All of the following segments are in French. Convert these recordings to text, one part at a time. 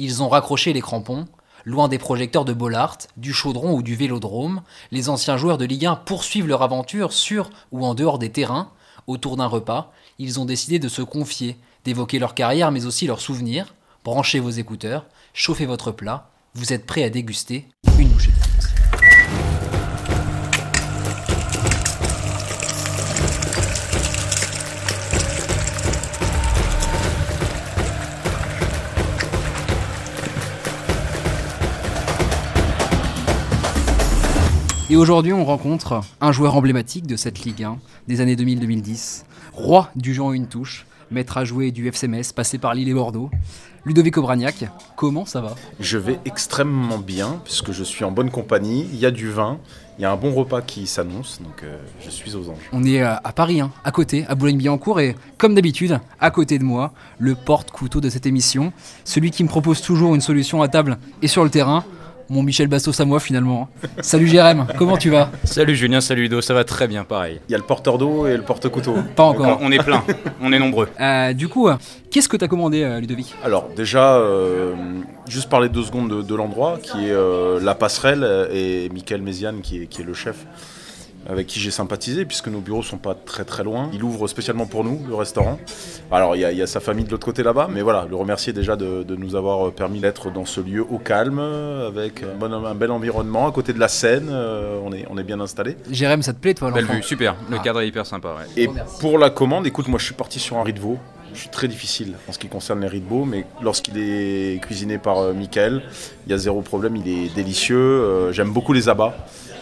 Ils ont raccroché les crampons. Loin des projecteurs de Bollaert, du Chaudron ou du Vélodrome, les anciens joueurs de Ligue 1 poursuivent leur aventure sur ou en dehors des terrains. Autour d'un repas, ils ont décidé de se confier, d'évoquer leur carrière mais aussi leurs souvenirs. Branchez vos écouteurs, chauffez votre plat, vous êtes prêts à déguster une bouchée de foot. Et aujourd'hui, on rencontre un joueur emblématique de cette Ligue 1 des années 2000-2010, roi du jeu en une touche, maître à jouer du FC Metz, passé par Lille et Bordeaux. Ludovic Obraniak, comment ça va? Je vais extrêmement bien, puisque je suis en bonne compagnie, il y a du vin, il y a un bon repas qui s'annonce, donc je suis aux anges. On est à Paris, à côté, à Boulogne-Billancourt, et comme d'habitude, à côté de moi, le porte-couteau de cette émission, celui qui me propose toujours une solution à table et sur le terrain, mon Michel Bastos à moi finalement. Salut Jérém, comment tu vas? Salut Julien, salut Ludo, ça va très bien, pareil. Il y a le porteur d'eau et le porte-couteau. Pas encore. On est plein, on est nombreux. Du coup, qu'est-ce que t'as commandé Ludovic? Alors déjà, juste parler 2 secondes de l'endroit, qui est la passerelle, et Michael Méziane qui est le chef, avec qui j'ai sympathisé, puisque nos bureaux sont pas très très loin. Il ouvre spécialement pour nous, le restaurant. Alors il y a sa famille de l'autre côté là-bas, mais voilà, le remercier déjà de nous avoir permis d'être dans ce lieu au calme, avec un bel environnement, à côté de la Seine, on est bien installé. Jérém, ça te plaît toi l'enfant? Belle vue, super, le cadre est hyper sympa. Ouais. Et pour la commande, écoute, moi je suis parti sur un riz de veau. Je suis très difficile en ce qui concerne les riz de veau, mais lorsqu'il est cuisiné par Michael, il y a zéro problème, il est délicieux. J'aime beaucoup les abats.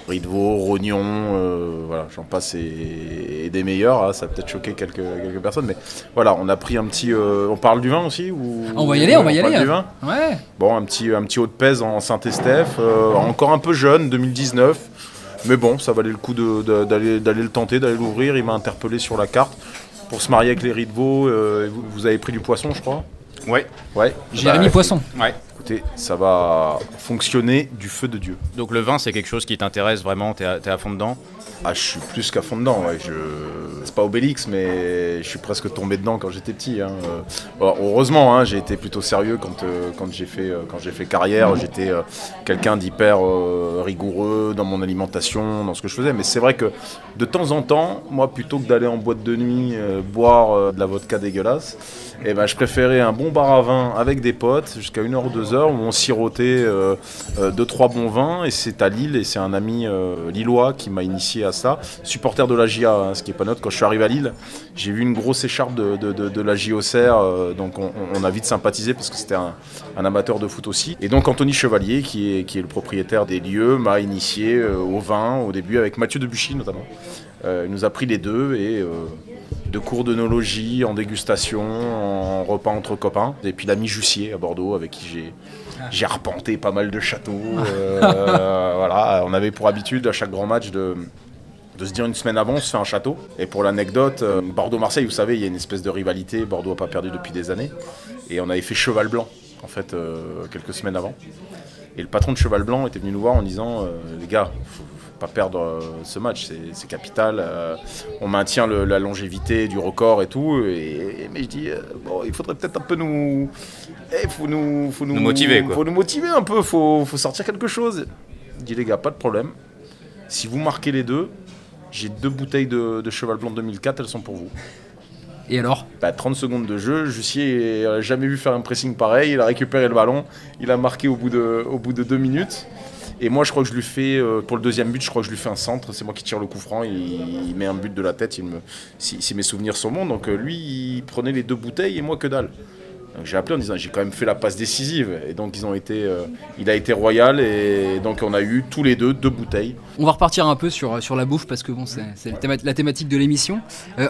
Riz de veau, rognon, voilà, j'en passe et des meilleurs. Hein, ça a peut-être choqué quelques personnes, mais voilà, on a pris un petit. On parle du vin aussi ou On va y aller, on va y aller. Du vin. Ouais. Bon, un petit haut de pèse en Saint-Estèphe, encore un peu jeune, 2019. Mais bon, ça valait le coup d'aller le tenter, d'aller l'ouvrir. Il m'a interpellé sur la carte pour se marier avec les riz de veau. Vous avez pris du poisson, je crois. Ouais. Jérémy Poisson. Ouais. Écoutez, ça va fonctionner du feu de Dieu. Donc le vin, c'est quelque chose qui t'intéresse vraiment, t'es à fond dedans? Ah, je suis plus qu'à fond dedans, ouais. C'est pas Obélix, mais je suis presque tombé dedans quand j'étais petit. Hein. Alors, heureusement, hein, j'ai été plutôt sérieux quand j'ai fait carrière. J'étais quelqu'un d'hyper rigoureux dans mon alimentation, dans ce que je faisais. Mais c'est vrai que de temps en temps, moi, plutôt que d'aller en boîte de nuit boire de la vodka dégueulasse, eh ben, je préférais un bon bar à vin avec des potes jusqu'à 1h ou 2h où on sirotait 2-3 bons vins. Et c'est à Lille, et c'est un ami lillois qui m'a initié à ça, supporter de la GIA, hein, ce qui est pas neutre. Quand je suis arrivé à Lille, j'ai vu une grosse écharpe de la JOCR, donc on a vite sympathisé parce que c'était un amateur de foot aussi. Et donc Anthony Chevalier, qui est le propriétaire des lieux, m'a initié au vin au début, avec Mathieu Debuchy notamment. Il nous a pris les deux, et de cours d'œnologie, en dégustation, en repas entre copains. Et puis l'ami Jussier à Bordeaux, avec qui j'ai arpenté pas mal de châteaux. Voilà, on avait pour habitude à chaque grand match de se dire une semaine avant, on se fait un château. Et pour l'anecdote, Bordeaux-Marseille, vous savez, il y a une espèce de rivalité. Bordeaux n'a pas perdu depuis des années. Et on avait fait Cheval Blanc, en fait, quelques semaines avant. Et le patron de Cheval Blanc était venu nous voir en disant les gars, faut pas perdre ce match, c'est capital. On maintient la longévité du record et tout. Mais je dis, bon, il faudrait peut-être un peu nous motiver, quoi. Faut nous motiver un peu, faut sortir quelque chose. Je dis, les gars, pas de problème. Si vous marquez les deux, j'ai 2 bouteilles de Cheval Blanc 2004, elles sont pour vous. Et alors? 30 secondes de jeu, Jussier n'a jamais vu faire un pressing pareil, il a récupéré le ballon, il a marqué au bout de 2 minutes. Et moi je crois que je lui fais, pour le deuxième but, je crois que je lui fais un centre, c'est moi qui tire le coup franc, il met un but de la tête, si mes souvenirs sont bons. Donc lui il prenait les 2 bouteilles et moi que dalle. Donc j'ai appelé en disant j'ai quand même fait la passe décisive, et donc il a été royal, et donc on a eu tous les deux 2 bouteilles. On va repartir un peu sur la bouffe parce que bon, c'est la thématique de l'émission.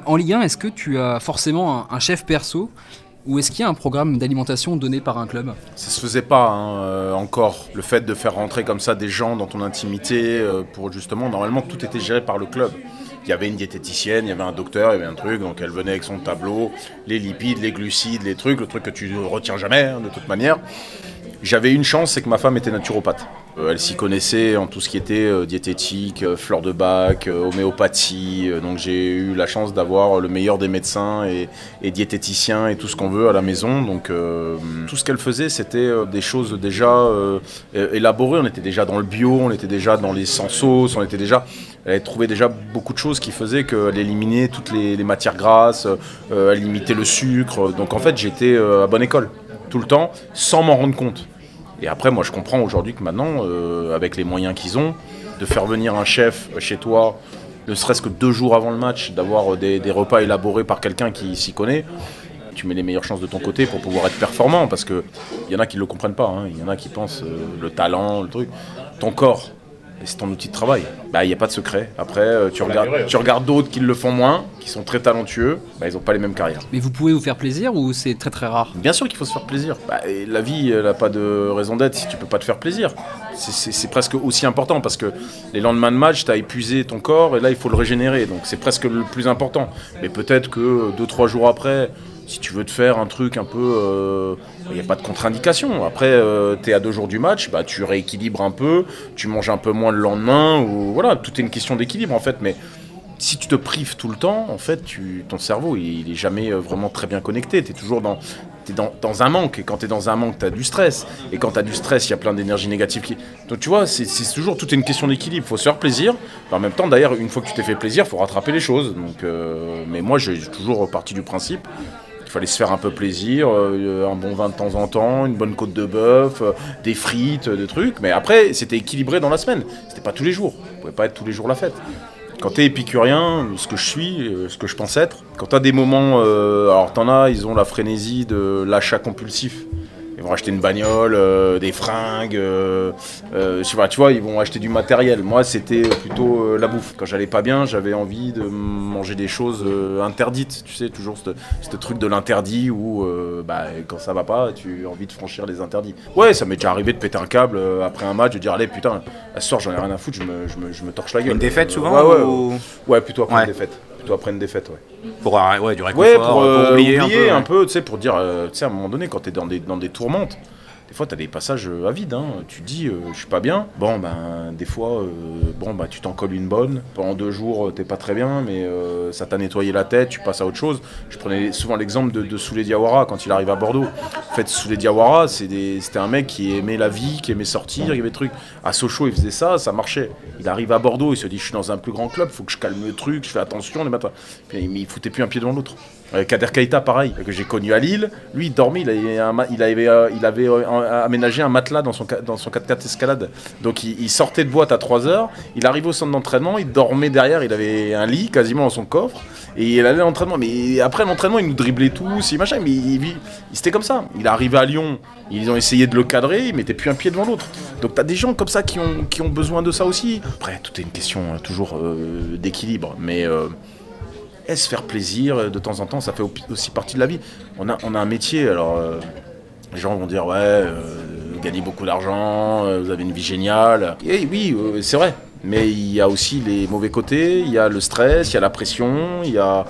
En Ligue 1, est-ce que tu as forcément un chef perso, ou est-ce qu'il y a un programme d'alimentation donné par un club? Ça se faisait pas encore, le fait de faire rentrer comme ça des gens dans ton intimité, pour justement, normalement tout était géré par le club. Il y avait une diététicienne, il y avait un docteur, il y avait un truc, donc elle venait avec son tableau, les lipides, les glucides, les trucs, le truc que tu ne retiens jamais, hein, de toute manière. J'avais une chance, c'est que ma femme était naturopathe. Elle s'y connaissait en tout ce qui était diététique, fleur de bac, homéopathie. Donc j'ai eu la chance d'avoir le meilleur des médecins et diététiciens et tout ce qu'on veut à la maison. Donc tout ce qu'elle faisait, c'était des choses déjà élaborées. On était déjà dans le bio, on était déjà dans les sans sauce, elle avait trouvé déjà beaucoup de choses qui faisaient qu'elle éliminait toutes les matières grasses, elle limitait le sucre. Donc en fait, j'étais à bonne école tout le temps sans m'en rendre compte. Et après, moi, je comprends aujourd'hui que maintenant, avec les moyens qu'ils ont, de faire venir un chef chez toi, ne serait-ce que 2 jours avant le match, d'avoir des repas élaborés par quelqu'un qui s'y connaît, tu mets les meilleures chances de ton côté pour pouvoir être performant. Parce qu'il y en a qui ne le comprennent pas, hein. Il y en a qui pensent le talent, le truc. Ton corps, c'est ton outil de travail. Il n'y a pas de secret. Après, tu regardes d'autres qui le font moins, qui sont très talentueux, ils n'ont pas les mêmes carrières. Mais vous pouvez vous faire plaisir ou c'est très très rare? Bien sûr qu'il faut se faire plaisir. Et la vie, elle n'a pas de raison d'être si tu peux pas te faire plaisir. C'est presque aussi important parce que les lendemains de match, tu as épuisé ton corps et là, il faut le régénérer. Donc c'est presque le plus important. Mais peut-être que 2-3 jours après, si tu veux te faire un truc un peu... Il n'y a pas de contre-indication. Après, tu es à 2 jours du match, tu rééquilibres un peu, tu manges un peu moins le lendemain. Ou, voilà, tout est une question d'équilibre en fait. Mais si tu te prives tout le temps, en fait, ton cerveau, il est jamais vraiment très bien connecté. Tu es toujours dans un manque. Et quand tu es dans un manque, tu as du stress. Et quand tu as du stress, il y a plein d'énergie négative Donc tu vois, c'est toujours tout est une question d'équilibre. Il faut se faire plaisir. En même temps, d'ailleurs, une fois que tu t'es fait plaisir, il faut rattraper les choses. Donc, mais moi, j'ai toujours parti du principe. Il fallait se faire un peu plaisir, un bon vin de temps en temps, une bonne côte de bœuf, des frites, des trucs. Mais après, c'était équilibré dans la semaine. C'était pas tous les jours. Ça pouvait pas être tous les jours la fête. Quand t'es épicurien, ce que je suis, ce que je pense être, quand t'as des moments... alors t'en as, ils ont la frénésie de l'achat compulsif. Ils vont acheter une bagnole, des fringues, je sais pas, tu vois, ils vont acheter du matériel. Moi, c'était plutôt la bouffe. Quand j'allais pas bien, j'avais envie de manger des choses interdites. Tu sais, toujours ce truc de l'interdit où, quand ça va pas, tu as envie de franchir les interdits. Ouais, ça m'est déjà arrivé de péter un câble après un match, de dire, allez, putain, ce soir, j'en ai rien à foutre, je me torche la gueule. Une défaite souvent Ouais, plutôt après une défaite. Après une défaite, ouais. Pour du réconfort, pour oublier un peu, tu sais, pour dire, tu sais, à un moment donné, quand t'es dans des tourmentes, des fois t'as des passages à vide, hein. Tu te dis, je suis pas bien. Bon, des fois, tu t'en colles une bonne. Pendant 2 jours, t'es pas très bien, mais ça t'a nettoyé la tête, tu passes à autre chose. Je prenais souvent l'exemple de Souley Diawara quand il arrive à Bordeaux. En fait, Souley Diawara, c'était un mec qui aimait la vie, qui aimait sortir, il y avait des trucs. À Sochaux, il faisait ça marchait. Il arrive à Bordeaux, il se dit, je suis dans un plus grand club, faut que je calme le truc, je fais attention les matins. Puis il foutait plus un pied devant l'autre. Kader Keita, pareil, que j'ai connu à Lille. Lui, il dormait, il avait aménagé un matelas dans son 4x4 escalade. Donc il sortait de boîte à 3h, il arrivait au centre d'entraînement, il dormait derrière, il avait un lit quasiment dans son coffre, et il allait à l'entraînement. Mais après l'entraînement, il nous driblait tous, machin, mais c'était comme ça. Il est arrivé à Lyon, ils ont essayé de le cadrer, il mettait plus un pied devant l'autre. Donc t'as des gens comme ça qui ont besoin de ça aussi. Après, tout est une question toujours d'équilibre, mais... se faire plaisir de temps en temps, ça fait aussi partie de la vie. On a un métier, alors les gens vont dire vous gagnez beaucoup d'argent, vous avez une vie géniale. Et oui, c'est vrai. Mais il y a aussi les mauvais côtés, il y a le stress, il y a la pression, il y a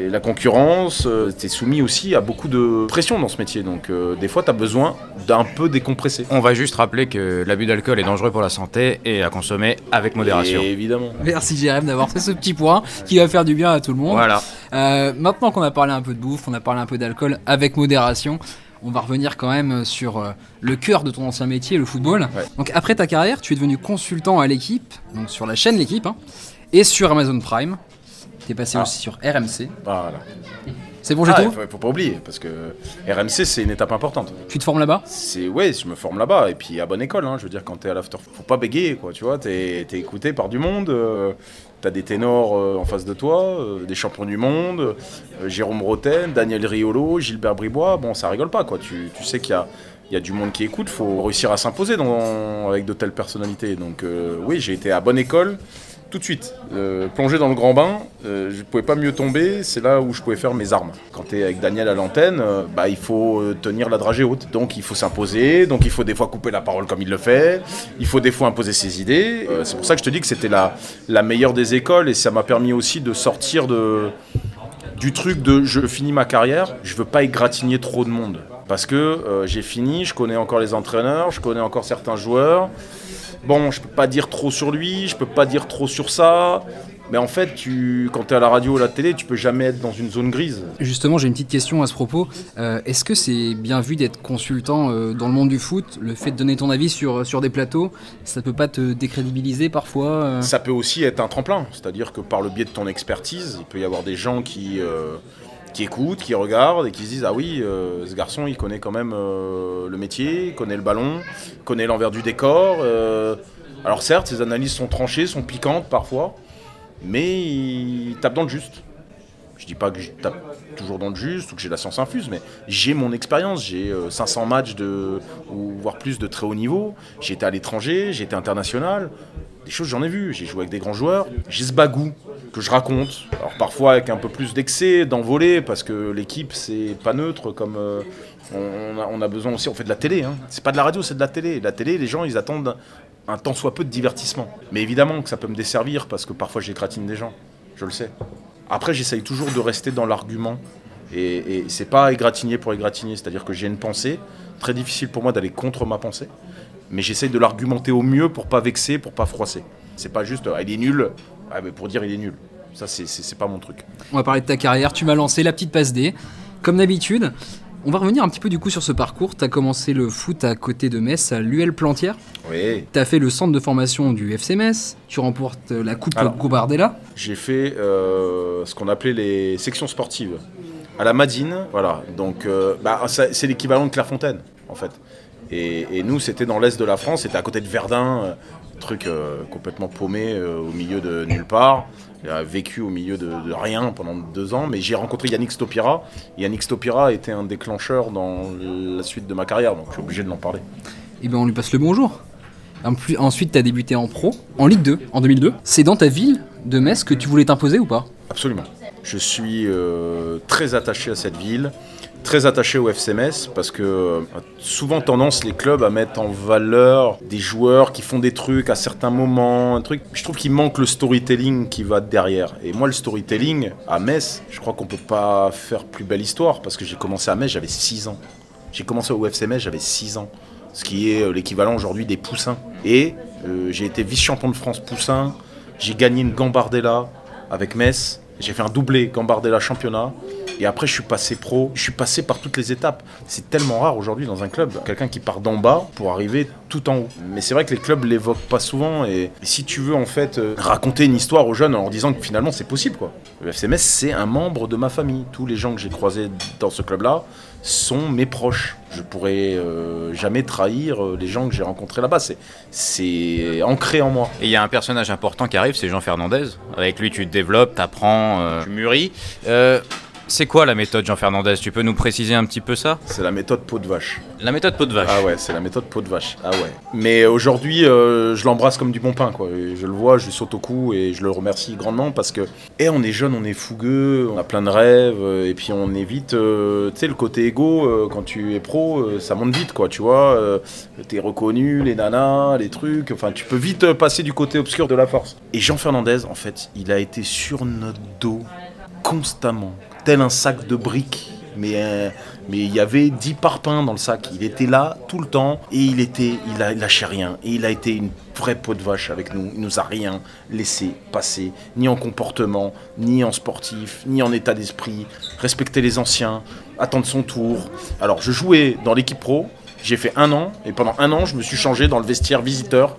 la concurrence. Tu es soumis aussi à beaucoup de pression dans ce métier. Donc des fois, tu as besoin d'un peu décompresser. On va juste rappeler que l'abus d'alcool est dangereux pour la santé et à consommer avec modération. Et évidemment. Merci Jérém d'avoir fait ce petit point qui va faire du bien à tout le monde. Voilà. Maintenant qu'on a parlé un peu de bouffe, on a parlé un peu d'alcool avec modération, on va revenir quand même sur le cœur de ton ancien métier, le football. Ouais. Donc après ta carrière, tu es devenu consultant à l'équipe, donc sur la chaîne L'équipe, et sur Amazon Prime. T'es passé aussi sur RMC. Voilà. C'est bon, j'ai tout. Faut pas oublier, parce que RMC, c'est une étape importante. Tu te formes là-bas? Ouais, je me forme là-bas, et puis à bonne école, hein. Je veux dire, quand t'es à l'after, faut pas bégayer, quoi, tu vois, t'es écouté par du monde, t'as des ténors en face de toi, des champions du monde, Jérôme Roten, Daniel Riolo, Gilbert Bribois, bon, ça rigole pas, quoi, tu sais qu'il y a du monde qui écoute, faut réussir à s'imposer avec de telles personnalités, donc oui, j'ai été à bonne école, tout de suite, plongé dans le grand bain, je pouvais pas mieux tomber, c'est là où je pouvais faire mes armes. Quand tu es avec Daniel à l'antenne, il faut tenir la dragée haute, donc il faut s'imposer, donc il faut des fois couper la parole comme il le fait, il faut des fois imposer ses idées. C'est pour ça que je te dis que c'était la meilleure des écoles, et ça m'a permis aussi de sortir du truc de je finis ma carrière, je veux pas égratigner trop de monde. Parce que j'ai fini, je connais encore les entraîneurs, je connais encore certains joueurs. Bon, je peux pas dire trop sur lui, je peux pas dire trop sur ça. Mais en fait, quand tu es à la radio ou à la télé, tu peux jamais être dans une zone grise. Justement, j'ai une petite question à ce propos. Est-ce que c'est bien vu d'être consultant dans le monde du foot? Le fait de donner ton avis sur des plateaux, ça peut pas te décrédibiliser parfois Ça peut aussi être un tremplin. C'est-à-dire que par le biais de ton expertise, il peut y avoir des gens qui écoutent, qui regardent et qui se disent « Ah oui, ce garçon, il connaît quand même le métier, il connaît le ballon, il connaît l'envers du décor. Alors certes, ses analyses sont tranchées, sont piquantes parfois, mais il tape dans le juste. » Je dis pas que je tape toujours dans le juste ou que j'ai la science infuse, mais j'ai mon expérience. J'ai 500 matchs ou voire plus de très haut niveau. J'ai été à l'étranger, j'ai été international. Des choses, j'en ai vu. J'ai joué avec des grands joueurs. J'ai ce bagou que je raconte. Alors parfois avec un peu plus d'excès, d'envolée, parce que l'équipe, c'est pas neutre. Comme on a besoin aussi, on fait de la télé. Hein. C'est pas de la radio, c'est de la télé. La télé, les gens, ils attendent un tant soit peu de divertissement. Mais évidemment que ça peut me desservir, parce que parfois j'égratigne des gens. Je le sais. Après, j'essaye toujours de rester dans l'argument. Et c'est pas égratigner pour égratigner. C'est-à-dire que j'ai une pensée. Très difficile pour moi d'aller contre ma pensée. Mais j'essaye de l'argumenter au mieux pour pas vexer, pour pas froisser. C'est pas juste il est nul, mais pour dire il est nul. Ça, c'est pas mon truc. On va parler de ta carrière. Tu m'as lancé la petite passe D. Comme d'habitude, on va revenir un petit peu du coup sur ce parcours. Tu as commencé le foot à côté de Metz, à l'UL Plantière. Oui. Tu as fait le centre de formation du FC Metz. Tu remportes la Coupe Gobardella. J'ai fait ce qu'on appelait les sections sportives. À la Madine, voilà. Donc, c'est l'équivalent de Clairefontaine, en fait. Et nous, c'était dans l'est de la France, c'était à côté de Verdun, truc complètement paumé au milieu de nulle part. J'ai vécu au milieu de rien pendant 2 ans, mais j'ai rencontré Yannick Stopira. Yannick Stopira a été un déclencheur dans la suite de ma carrière, donc je suis obligé de l'en parler. Et bien on lui passe le bonjour. Ensuite, tu as débuté en pro, en Ligue 2, en 2002. C'est dans ta ville de Metz que tu voulais t'imposer ou pas? Absolument. Je suis très attaché à cette ville. Très attaché au FC Metz parce que souvent tendance les clubs à mettre en valeur des joueurs qui font des trucs à certains moments, je trouve qu'il manque le storytelling qui va derrière. Et moi le storytelling à Metz, je crois qu'on peut pas faire plus belle histoire parce que j'ai commencé à Metz, j'avais 6 ans. J'ai commencé au FC Metz, j'avais 6 ans. Ce qui est l'équivalent aujourd'hui des poussins. Et j'ai été vice-champion de France poussins, j'ai gagné une Gambardella avec Metz, j'ai fait un doublé Gambardella championnat. Et après, je suis passé pro, je suis passé par toutes les étapes. C'est tellement rare aujourd'hui dans un club, quelqu'un qui part d'en bas pour arriver tout en haut. Mais c'est vrai que les clubs l'évoquent pas souvent. Et si tu veux en fait raconter une histoire aux jeunes en leur disant que finalement c'est possible, quoi. Le FC Metz, c'est un membre de ma famille. Tous les gens que j'ai croisés dans ce club-là sont mes proches. Je pourrais jamais trahir les gens que j'ai rencontrés là-bas. C'est ancré en moi. Et il y a un personnage important qui arrive, c'est Jean Fernandez. Avec lui, tu te développes, t'apprends, tu mûris. C'est quoi la méthode Jean Fernandez? Tu peux nous préciser un petit peu ça? C'est la méthode peau de vache. La méthode peau de vache. Ah ouais, c'est la méthode peau de vache. Ah ouais. Mais aujourd'hui, je l'embrasse comme du bon pain, quoi. Je le vois, je lui saute au cou et je le remercie grandement parce que on est jeune, on est fougueux, on a plein de rêves et puis on est vite, tu sais, le côté égo, quand tu es pro, ça monte vite, quoi, tu vois. T'es reconnu, les nanas, les trucs, enfin, tu peux vite passer du côté obscur de la force. Et Jean Fernandez, en fait, il a été sur notre dos constamment. Tel un sac de briques, mais il y avait 10 parpaings dans le sac. Il était là tout le temps et il lâchait rien. Et il a été une vraie peau de vache avec nous. Il nous a rien laissé passer, ni en comportement, ni en sportif, ni en état d'esprit. Respecter les anciens, attendre son tour. Alors je jouais dans l'équipe pro, j'ai fait 1 an et pendant 1 an je me suis changé dans le vestiaire visiteur.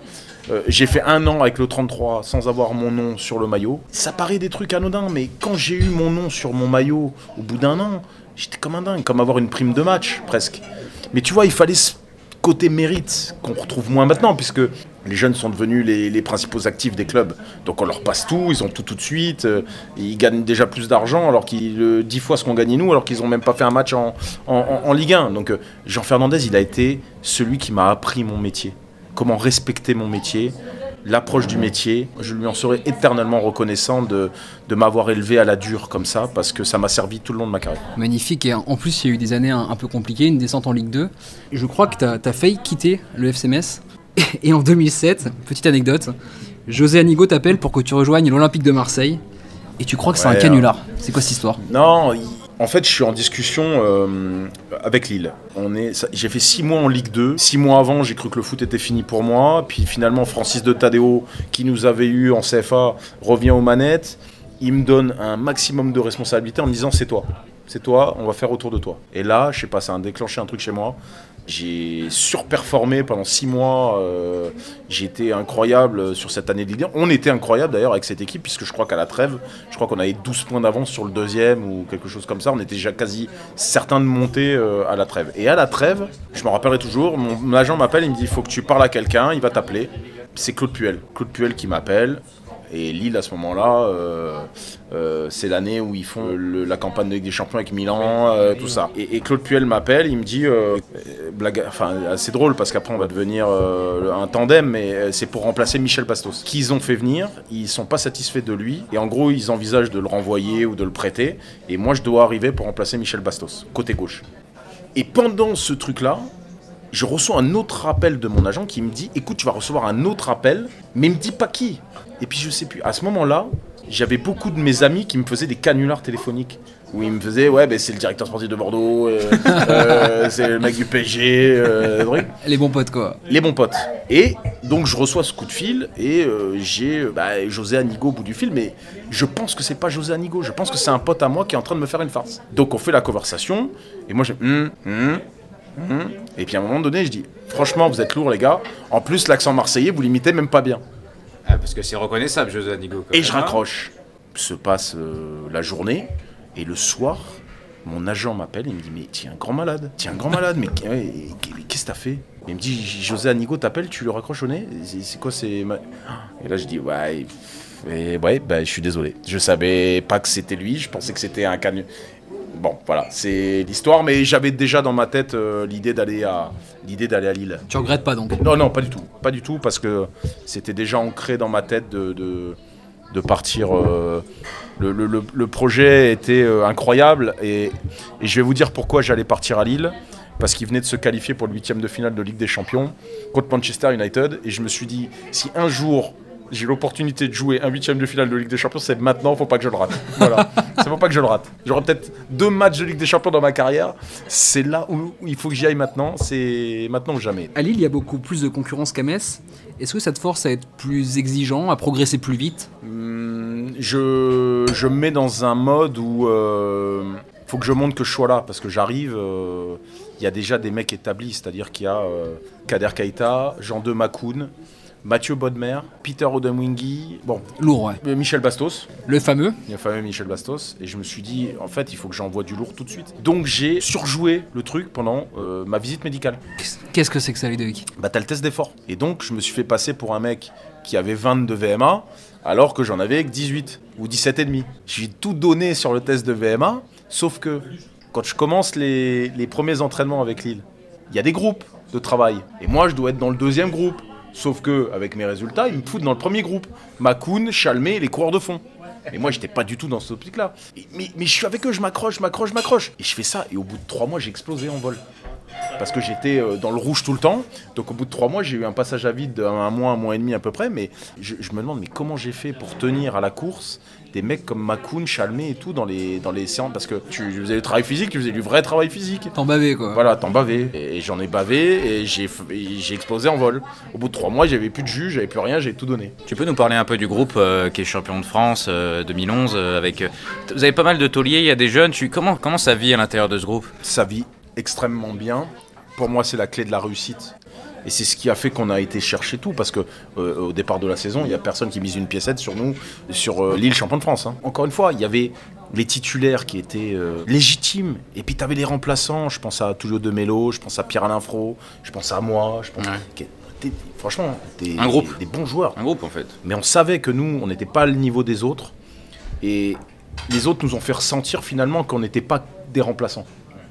J'ai fait 1 an avec le 33 sans avoir mon nom sur le maillot. Ça paraît des trucs anodins, mais quand j'ai eu mon nom sur mon maillot au bout d'1 an, j'étais comme un dingue, comme avoir une prime de match presque. Mais tu vois, il fallait ce côté mérite qu'on retrouve moins maintenant, puisque les jeunes sont devenus les principaux actifs des clubs. Donc on leur passe tout, ils ont tout de suite, ils gagnent déjà plus d'argent alors qu'ils 10 fois ce qu'on gagnait nous, alors qu'ils n'ont même pas fait un match en Ligue 1. Donc Jean Fernandez, il a été celui qui m'a appris mon métier. Comment respecter mon métier, l'approche du métier. Je lui en serai éternellement reconnaissant de m'avoir élevé à la dure comme ça, parce que ça m'a servi tout le long de ma carrière. Magnifique, et en plus il y a eu des années un peu compliquées, une descente en Ligue 2. Je crois que tu as failli quitter le FC Metz, et en 2007, petite anecdote, José Anigo t'appelle pour que tu rejoignes l'Olympique de Marseille, et tu crois que c'est un canular. C'est quoi cette histoire? Non, En fait, je suis en discussion avec Lille. J'ai fait 6 mois en Ligue 2. 6 mois avant, j'ai cru que le foot était fini pour moi. Puis finalement, Francis de Tadeo, qui nous avait eu en CFA, revient aux manettes. Il me donne un maximum de responsabilité en me disant c'est toi, on va faire autour de toi. Et là, je sais pas, ça a déclenché un truc chez moi. J'ai surperformé pendant 6 mois, j'ai été incroyable sur cette année de Ligue 1. On était incroyable d'ailleurs avec cette équipe, puisque je crois qu'à la trêve, je crois qu'on avait 12 points d'avance sur le deuxième ou quelque chose comme ça. On était déjà quasi certain de monter à la trêve. Et à la trêve, je me rappellerai toujours, mon agent m'appelle, il me dit il faut que tu parles à quelqu'un, il va t'appeler. C'est Claude Puel. Claude Puel qui m'appelle. Et Lille, à ce moment-là, c'est l'année où ils font la campagne de Ligue des Champions avec Milan, tout ça. Et Claude Puel m'appelle, il me dit, assez drôle parce qu'après on va devenir un tandem, mais c'est pour remplacer Michel Bastos. Qu'ils ont fait venir, ils sont pas satisfaits de lui, et en gros ils envisagent de le renvoyer ou de le prêter, et moi je dois arriver pour remplacer Michel Bastos, côté gauche. Et pendant ce truc-là, je reçois un autre appel de mon agent qui me dit « Écoute, tu vas recevoir un autre appel, mais il me dit pas qui ?» Et puis je sais plus. À ce moment-là, j'avais beaucoup de mes amis qui me faisaient des canulars téléphoniques. Où ils me faisaient « Ouais, ben, c'est le directeur sportif de Bordeaux, c'est le mec du PSG. » Les bons potes, quoi. Les bons potes. Et donc je reçois ce coup de fil et j'ai José Anigo au bout du fil, mais je pense que c'est pas José Anigo. Je pense que c'est un pote à moi qui est en train de me faire une farce. Donc on fait la conversation et moi je... Et puis à un moment donné, je dis franchement, vous êtes lourds, les gars. En plus, l'accent marseillais, vous l'imitez même pas bien. Ah, parce que c'est reconnaissable, José Anigo. Et je raccroche. Se passe la journée, et le soir, mon agent m'appelle, il me dit mais tu es un grand malade, mais qu'est-ce que t'as fait? Il me dit José Anigo t'appelle, tu lui raccroches au nez? C'est quoi, Et là je dis ouais, je suis désolé. Je savais pas que c'était lui, je pensais que c'était un canu. Bon, voilà, c'est l'histoire, mais j'avais déjà dans ma tête l'idée d'aller à Lille. Tu regrettes pas donc? Non, pas du tout, parce que c'était déjà ancré dans ma tête de partir. Le projet était incroyable, et je vais vous dire pourquoi j'allais partir à Lille, parce qu'il venait de se qualifier pour le 8e de finale de Ligue des Champions contre Manchester United, et je me suis dit, si un jour j'ai l'opportunité de jouer un 8e de finale de Ligue des Champions, c'est maintenant, faut pas que je le rate. Voilà, faut pas que je le rate. J'aurai peut-être 2 matchs de Ligue des Champions dans ma carrière, c'est là où il faut que j'y aille maintenant, c'est maintenant ou jamais. À Lille, il y a beaucoup plus de concurrence qu'à Metz. Est-ce que ça te force à être plus exigeant, à progresser plus vite? Je me mets dans un mode où faut que je montre que je sois là, parce que j'arrive, il y a déjà des mecs établis, c'est-à-dire qu'il y a Kader Keita, Jean-De Makoun, Mathieu Bodmer, Peter Odemwingie, Lourd, ouais. Michel Bastos. Le fameux Michel Bastos. Et je me suis dit, en fait, il faut que j'envoie du lourd tout de suite. Donc j'ai surjoué le truc pendant ma visite médicale. Qu'est-ce que c'est que ça, Ludovic? T'as le test d'effort. Et donc je me suis fait passer pour un mec qui avait 20 de VMA, alors que j'en avais que 18 ou 17 et demi. J'ai tout donné sur le test de VMA, sauf que quand je commence les premiers entraînements avec Lille, il y a des groupes de travail. Et moi, je dois être dans le 2e groupe. Sauf que avec mes résultats, ils me foutent dans le premier groupe. Makoun, Chalmé, les coureurs de fond. Et moi, j'étais pas du tout dans cette optique-là. Mais je suis avec eux, je m'accroche. Et je fais ça, et au bout de 3 mois, j'ai explosé en vol. Parce que j'étais dans le rouge tout le temps. Donc au bout de 3 mois, j'ai eu un passage à vide d'un mois, 1 mois et demi à peu près. Mais je me demande, mais comment j'ai fait pour tenir à la course des mecs comme Makoun, Chalmé et tout dans les séances? Parce que tu faisais du travail physique, tu faisais du vrai travail physique. T'en bavais, quoi. Voilà, t'en bavais. Et j'en ai bavé, et j'ai explosé en vol. Au bout de 3 mois, j'avais plus de jus, j'avais plus rien, j'ai tout donné. Tu peux nous parler un peu du groupe qui est champion de France 2011 avec... Vous avez pas mal de tauliers, il y a des jeunes. Comment ça vit à l'intérieur de ce groupe? Ça vit extrêmement bien. Pour moi, c'est la clé de la réussite. Et c'est ce qui a fait qu'on a été chercher tout, parce que au départ de la saison, il n'y a personne qui mise une piécette sur nous, sur Lille champion de France. Hein. Encore une fois, il y avait les titulaires qui étaient légitimes, et puis tu avais les remplaçants. Je pense à Tullio de Melo, je pense à Pierre-Alain Fro, je pense à moi, franchement, des bons joueurs. Un groupe, en fait. Mais on savait que nous, on n'était pas au niveau des autres, et les autres nous ont fait ressentir finalement qu'on n'était pas des remplaçants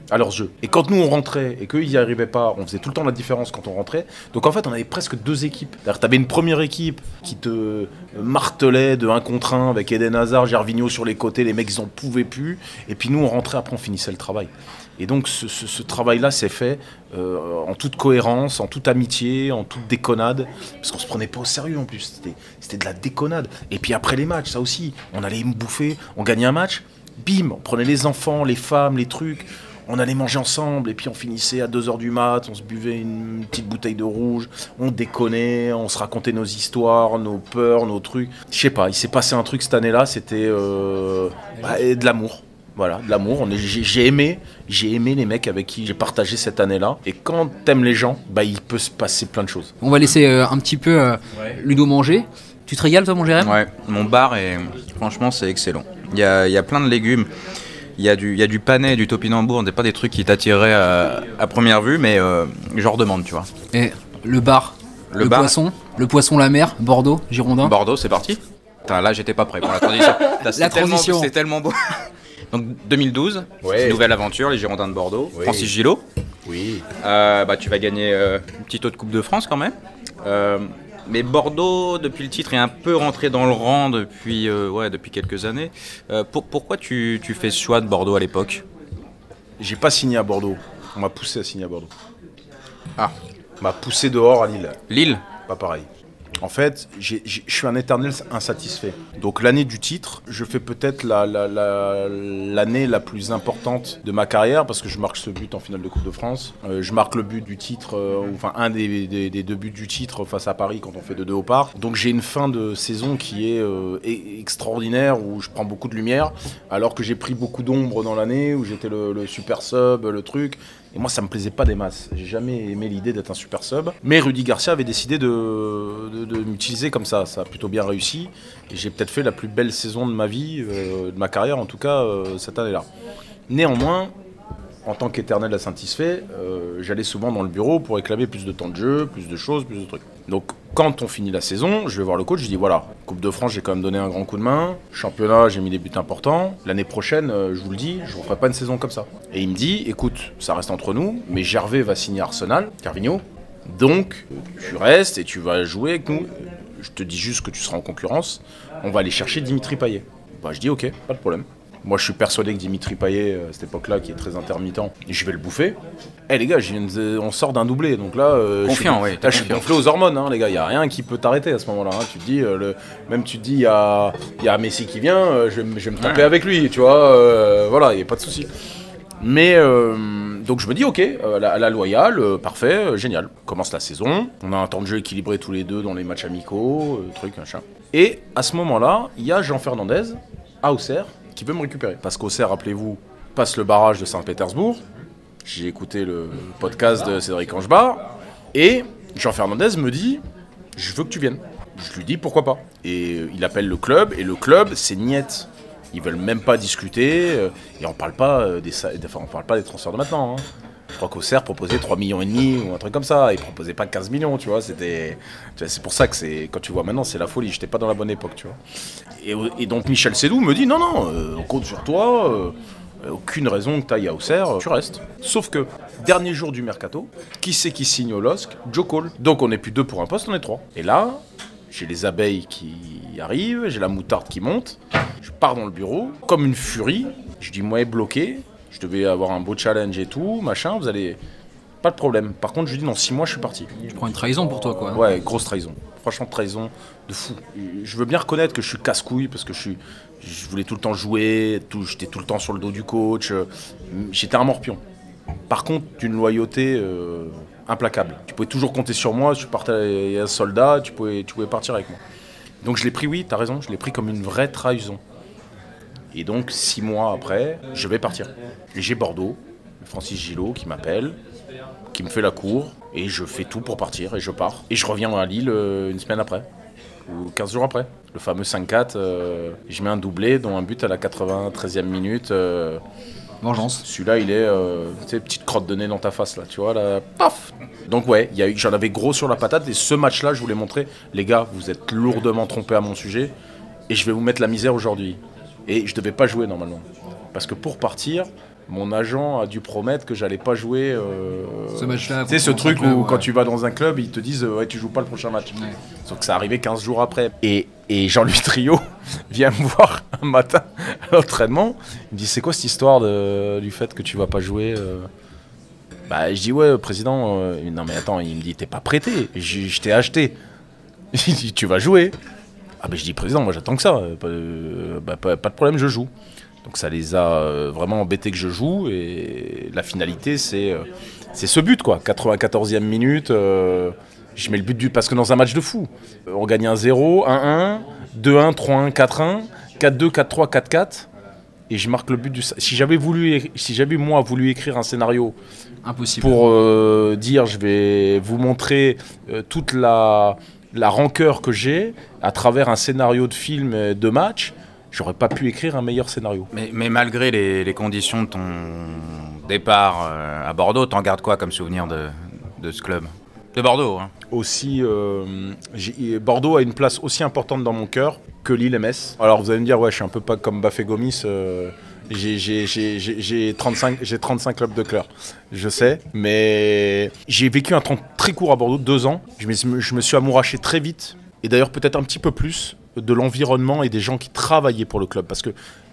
à leur jeu. Et quand nous on rentrait et qu'eux ils n'y arrivaient pas, on faisait tout le temps la différence quand on rentrait. Donc en fait on avait presque 2 équipes. C'est-à-dire t'avais une première équipe qui te martelait de 1 contre 1 avec Eden Hazard, Gervinho sur les côtés, les mecs ils en pouvaient plus. Et puis nous on rentrait, après on finissait le travail. Et donc ce travail-là s'est fait en toute cohérence, en toute amitié, en toute déconnade, parce qu'on se prenait pas au sérieux en plus, c'était de la déconnade. Et puis après les matchs, ça aussi, on allait me bouffer, on gagnait un match, bim, on prenait les enfants, les femmes, les trucs, on allait manger ensemble, et puis on finissait à 2h du mat, on se buvait une petite bouteille de rouge, on déconnait, on se racontait nos histoires, nos peurs, nos trucs. Je sais pas, il s'est passé un truc cette année-là, c'était de l'amour. Voilà, de l'amour. J'ai aimé les mecs avec qui j'ai partagé cette année-là. Et quand t'aimes les gens, il peut se passer plein de choses. On va laisser un petit peu Ludo manger. Tu te régales toi, mon Jérém ? Ouais, mon bar, franchement, c'est excellent. Il y a plein de légumes. Il y a du panais, du topinambour. C'est pas des trucs qui t'attiraient à première vue, mais je redemande, tu vois. Et le bar, le poisson, la mer, Bordeaux, Girondin. Bordeaux, c'est parti. Putain, là, j'étais pas prêt pour la transition. La transition. C'est tellement beau. Donc 2012, nouvelle aventure, les Girondins de Bordeaux, Francis Gillot. Oui. Tu vas gagner une petite autre Coupe de France quand même. Mais Bordeaux, depuis le titre, est un peu rentré dans le rang depuis quelques années. Pourquoi tu fais ce choix de Bordeaux à l'époque ? J'ai pas signé à Bordeaux. On m'a poussé à signer à Bordeaux. Ah. On m'a poussé dehors à Lille. Lille ? Pas pareil. En fait, je suis un éternel insatisfait. Donc l'année du titre, je fais peut-être l'année la plus importante de ma carrière parce que je marque ce but en finale de Coupe de France. Je marque le but du titre, un des 2 buts du titre face à Paris quand on fait 2-2 au parc. Donc j'ai une fin de saison qui est extraordinaire où je prends beaucoup de lumière alors que j'ai pris beaucoup d'ombre dans l'année où j'étais le super sub, le truc. Et moi, ça me plaisait pas des masses. J'ai jamais aimé l'idée d'être un super sub. Mais Rudy Garcia avait décidé de m'utiliser comme ça. Ça a plutôt bien réussi. Et j'ai peut-être fait la plus belle saison de ma vie, de ma carrière en tout cas, cette année-là. Néanmoins, en tant qu'éternel insatisfait, j'allais souvent dans le bureau pour réclamer plus de temps de jeu, plus de choses, plus de trucs. Donc quand on finit la saison, je vais voir le coach, je dis voilà, Coupe de France, j'ai quand même donné un grand coup de main, championnat, j'ai mis des buts importants, l'année prochaine, je vous le dis, je ne referai pas une saison comme ça. Et il me dit, écoute, ça reste entre nous, mais Gervais va signer Arsenal, Carvinho, donc tu restes et tu vas jouer avec nous. Je te dis juste que tu seras en concurrence, on va aller chercher Dimitri Payet. Je dis ok, pas de problème. Moi, je suis persuadé que Dimitri Payet, à cette époque-là, qui est très intermittent, je vais le bouffer. Les gars, on sort d'un doublé, donc là, je suis gonflé aux hormones, les gars. Il n'y a rien qui peut t'arrêter à ce moment-là. Tu te dis, il y a Messi qui vient, je vais me taper avec lui, tu vois. Voilà, il n'y a pas de souci. Mais donc je me dis, ok, la loyale, parfait, génial. Commence la saison, on a un temps de jeu équilibré tous les deux dans les matchs amicaux, machin. Et à ce moment-là, il y a Jean Fernandez à Auxerre qui veut me récupérer. Parce qu'Auxerre, rappelez-vous, passe le barrage de Saint-Pétersbourg. J'ai écouté le podcast de Cédric Angebar. Et Jean Fernandez me dit, je veux que tu viennes. Je lui dis, pourquoi pas. Et il appelle le club, et le club, c'est niette. Ils veulent même pas discuter, et on parle pas on parle pas des transferts de maintenant. Je crois qu'Auxerre proposait 3,5 millions ou un truc comme ça. Ils proposaient pas 15 millions, tu vois. C'est pour ça que quand tu vois maintenant, c'est la folie. J'étais pas dans la bonne époque, tu vois. Et donc Michel Sédou me dit non, on compte sur toi. Aucune raison que tu ailles à Auxerre, tu restes. Sauf que, dernier jour du mercato, qui c'est qui signe au LOSC ? Joe Cole. Donc on n'est plus 2 pour un poste, on est 3. Et là, j'ai les abeilles qui arrivent, j'ai la moutarde qui monte. Je pars dans le bureau, comme une furie. Je dis, moi, bloqué. Je devais avoir un beau challenge et tout, machin, vous allez... Pas de problème. Par contre, je lui dis, dans 6 mois, je suis parti. Je prends une trahison pour toi, quoi. Ouais, grosse trahison. Franchement, trahison de fou. Je veux bien reconnaître que je suis casse-couille, parce que je voulais tout le temps jouer, j'étais tout le temps sur le dos du coach. J'étais un morpion. Par contre, d'une loyauté implacable. Tu pouvais toujours compter sur moi, je partais un soldat, tu pouvais partir avec moi. Donc je l'ai pris, oui, t'as raison, je l'ai pris comme une vraie trahison. Et donc 6 mois après, je vais partir. Et j'ai Bordeaux, Francis Gillot qui m'appelle, qui me fait la cour, et je fais tout pour partir, et je pars. Et je reviens à Lille une semaine après, ou 15 jours après. Le fameux 5-4, je mets un doublé, dont un but à la 93e minute. Vengeance. Celui-là, il est, petite crotte de nez dans ta face, là, tu vois, là, paf. Donc ouais, j'en avais gros sur la patate, et ce match-là, je voulais montrer, les gars, vous êtes lourdement trompés à mon sujet, et je vais vous mettre la misère aujourd'hui. Et je devais pas jouer normalement. Parce que pour partir, mon agent a dû promettre que j'allais pas jouer. Ce match-là. Tu sais, ce truc où quand tu vas dans un club, ils te disent ouais, tu joues pas le prochain match. Ouais. Sauf que ça arrivait 15 jours après. Et Jean-Louis Trio vient me voir un matin à l'entraînement. Il me dit c'est quoi cette histoire du fait que tu vas pas jouer je dis ouais, président. Non mais attends, il me dit t'es pas prêté. Je t'ai acheté. Il dit tu vas jouer. Ah ben je dis président, moi j'attends que ça, pas de problème, je joue. Donc ça les a vraiment embêtés que je joue. Et la finalité, c'est ce but, quoi. 94e minute, je mets le but parce que dans un match de fou, on gagne 1-0, 1-1, 2-1, 3-1, 4-1, 4-2, 4-3, 4-4. Et je marque le but du... Si j'avais moi voulu écrire un scénario Impossible. pour dire je vais vous montrer toute la rancœur que j'ai à travers un scénario de film de match, j'aurais pas pu écrire un meilleur scénario. Mais malgré les conditions de ton départ à Bordeaux, t'en gardes quoi comme souvenir de ce club ? De Bordeaux, hein. Aussi, Bordeaux a une place aussi importante dans mon cœur que Lille et Metz. Alors vous allez me dire, ouais, je suis un peu pas comme Bafé Gomis, j'ai 35 clubs de cœur, je sais, mais j'ai vécu un temps très court à Bordeaux, 2 ans. Je me suis amouraché très vite, et d'ailleurs peut-être un petit peu plus, de l'environnement et des gens qui travaillaient pour le club. Parce que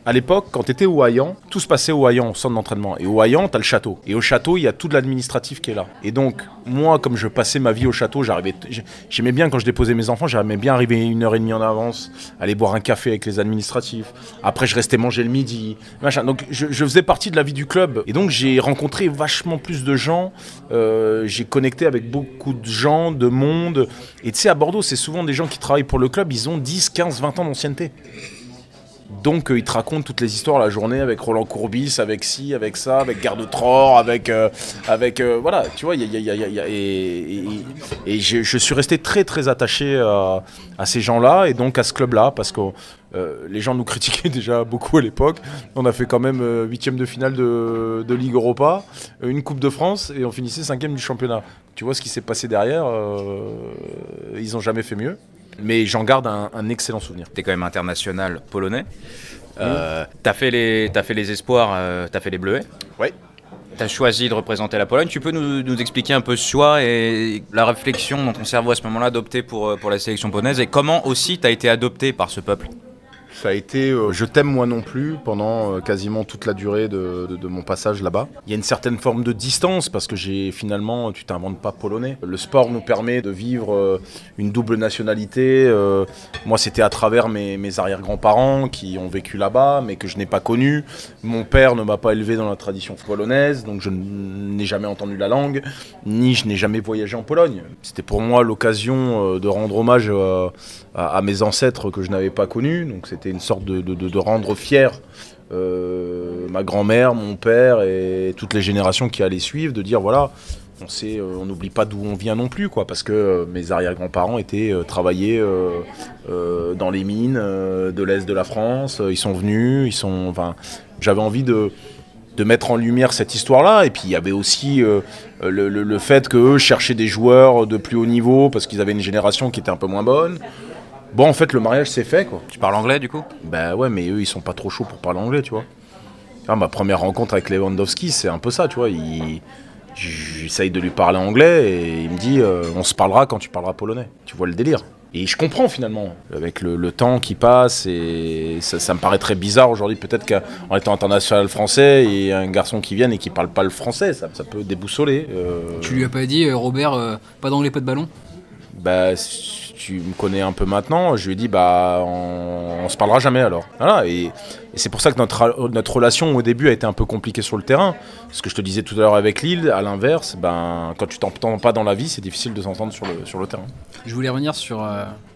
à l'époque, quand tu étais au Hayan, tout se passait au Hayan, au centre d'entraînement. Et au Hayan, tu as le château. Et au château, il y a tout de l'administratif qui est là. Et donc, moi, comme je passais ma vie au château, j'aimais bien, quand je déposais mes enfants, j'aimais bien arriver 1h30 en avance, aller boire un café avec les administratifs. Après, je restais manger le midi, machin. Donc, je faisais partie de la vie du club. Et donc, j'ai rencontré vachement plus de gens. J'ai connecté avec beaucoup de gens, de monde. Et tu sais, à Bordeaux, c'est souvent des gens qui travaillent pour le club, ils ont 10, 15, 20 ans d'ancienneté. Donc ils te racontent toutes les histoires la journée avec Roland Courbis, avec ci, avec ça, avec Garde Tror, avec voilà, tu vois, et je suis resté très très attaché à ces gens-là et donc à ce club-là parce que les gens nous critiquaient déjà beaucoup à l'époque. On a fait quand même 8e de finale de Ligue Europa, une Coupe de France et on finissait 5e du championnat. Tu vois ce qui s'est passé derrière, ils n'ont jamais fait mieux. Mais j'en garde un excellent souvenir. T'es quand même international polonais. T'as fait les espoirs, t'as fait les Bleuets. Oui. T'as choisi de représenter la Pologne. Tu peux nous expliquer un peu ce choix et la réflexion dont ton cerveau à ce moment-là adopté pour la sélection polonaise et comment aussi t'as été adopté par ce peuple ? Ça a été Je t'aime moi non plus pendant quasiment toute la durée de mon passage là-bas. Il y a une certaine forme de distance parce que finalement, tu t'inventes pas polonais. Le sport nous permet de vivre une double nationalité. Moi, c'était à travers mes arrière-grands-parents qui ont vécu là-bas, mais que je n'ai pas connu. Mon père ne m'a pas élevé dans la tradition polonaise, donc je n'ai jamais entendu la langue, ni je n'ai jamais voyagé en Pologne. C'était pour moi l'occasion de rendre hommage à mes ancêtres que je n'avais pas connus, donc c'était une sorte de rendre fier ma grand-mère, mon père et toutes les générations qui allaient suivre, de dire voilà, on n'oublie pas d'où on vient non plus, quoi, parce que mes arrière-grands-parents étaient travaillaient dans les mines de l'Est de la France, ils sont venus, j'avais envie de mettre en lumière cette histoire-là, et puis il y avait aussi le fait qu'eux cherchaient des joueurs de plus haut niveau, parce qu'ils avaient une génération qui était un peu moins bonne. Bon, en fait, le mariage s'est fait, quoi. Tu parles anglais, du coup ? Bah ouais, mais eux, ils sont pas trop chauds pour parler anglais, tu vois. Ma première rencontre avec Lewandowski, c'est un peu ça, tu vois. J'essaye de lui parler anglais, et il me dit on se parlera quand tu parleras polonais. Tu vois le délire. Et je comprends, finalement, avec le temps qui passe, et ça me paraît très bizarre aujourd'hui, peut-être qu'en étant international français, et un garçon qui vient et qui parle pas le français, ça peut déboussoler. Tu lui as pas dit, Robert, pas d'anglais, pas de ballon ? Bah, si tu me connais un peu maintenant, je lui ai dit, bah, on se parlera jamais alors. Voilà, et c'est pour ça que notre relation au début a été un peu compliquée sur le terrain. Ce que je te disais tout à l'heure avec Lille, à l'inverse, ben, quand tu t'entends pas dans la vie, c'est difficile de s'entendre sur le terrain. Je voulais revenir sur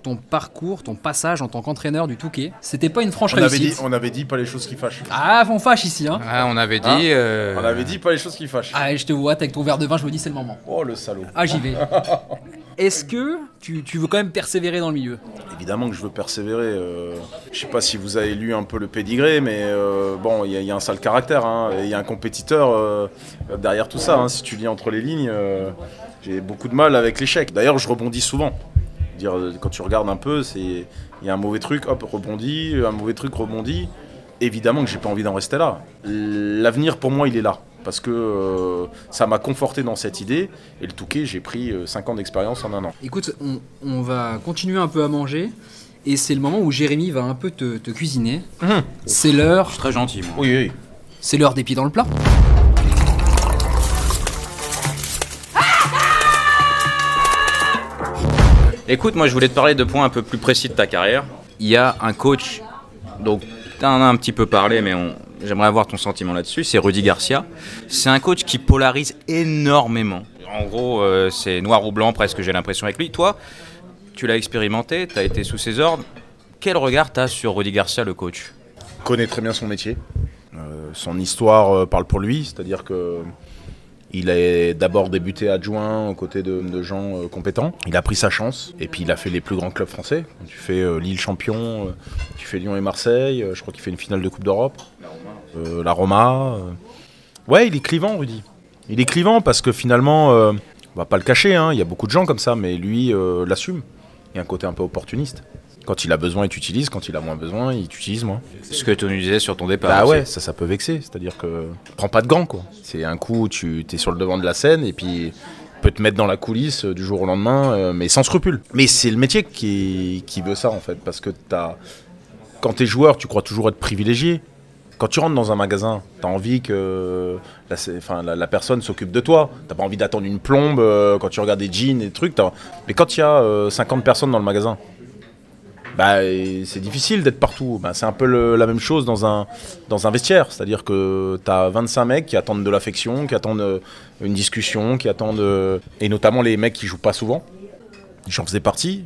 ton parcours, ton passage en tant qu'entraîneur du Touquet. C'était pas une franche réussite. On avait dit pas les choses qui fâchent. Ah, on fâche ici, hein. Ah, on avait dit... On avait dit pas les choses qui fâchent. Ah, je te vois, avec ton verre de vin, je me dis c'est le moment. Oh, le salaud. Ah, j'y vais. Est-ce que tu veux quand même persévérer dans le milieu ? Évidemment que je veux persévérer. Je sais pas si vous avez lu un peu le pédigré, mais bon, il y a un sale caractère, hein, et il y a un compétiteur derrière tout ça. Hein, si tu lis entre les lignes, j'ai beaucoup de mal avec l'échec. D'ailleurs, je rebondis souvent. Quand tu regardes un peu, il y a un mauvais truc, hop, rebondis, un mauvais truc, rebondis. Évidemment que j'ai pas envie d'en rester là. L'avenir, pour moi, il est là. Parce que ça m'a conforté dans cette idée. Et le Touquet, j'ai pris 5 ans d'expérience en 1 an. Écoute, on va continuer un peu à manger. Et c'est le moment où Jérémy va un peu te cuisiner. C'est l'heure... Je suis très gentil, moi. Oui. C'est l'heure des pieds dans le plat. Écoute, moi je voulais te parler de points un peu plus précis de ta carrière. Il y a un coach, donc Tu en as un petit peu parlé, mais j'aimerais avoir ton sentiment là-dessus. C'est Rudy Garcia. C'est un coach qui polarise énormément. En gros, c'est noir ou blanc presque, j'ai l'impression avec lui. Toi, tu l'as expérimenté, tu as été sous ses ordres. Quel regard tu as sur Rudy Garcia, le coach ? Il connaît très bien son métier. Son histoire parle pour lui, c'est-à-dire que il a d'abord débuté adjoint aux côtés de gens compétents. Il a pris sa chance et puis il a fait les plus grands clubs français. Tu fais Lille champion, tu fais Lyon et Marseille, je crois qu'il fait une finale de Coupe d'Europe. La Roma. Ouais, il est clivant, Rudy. Il est clivant parce que finalement, on va pas le cacher, hein, il y a beaucoup de gens comme ça, mais lui l'assume. Il y a un côté un peu opportuniste. Quand il a besoin, il t'utilise. Quand il a moins besoin, il t'utilise moins. Ce que tu nous disais sur ton départ. Bah aussi. ouais, ça peut vexer. C'est-à-dire que prends pas de gants, quoi. C'est un coup, tu es sur le devant de la scène et puis peut te mettre dans la coulisse du jour au lendemain, mais sans scrupule. Mais c'est le métier qui veut ça, en fait. Parce que quand t'es joueur, tu crois toujours être privilégié. Quand tu rentres dans un magasin, t'as envie que la personne s'occupe de toi. T'as pas envie d'attendre une plombe quand tu regardes des jeans et des trucs. Mais quand il y a 50 personnes dans le magasin, bah, c'est difficile d'être partout. Bah, c'est un peu la même chose dans un vestiaire. C'est-à-dire que tu as 25 mecs qui attendent de l'affection, qui attendent une discussion, qui attendent... et notamment les mecs qui jouent pas souvent. J'en faisais partie.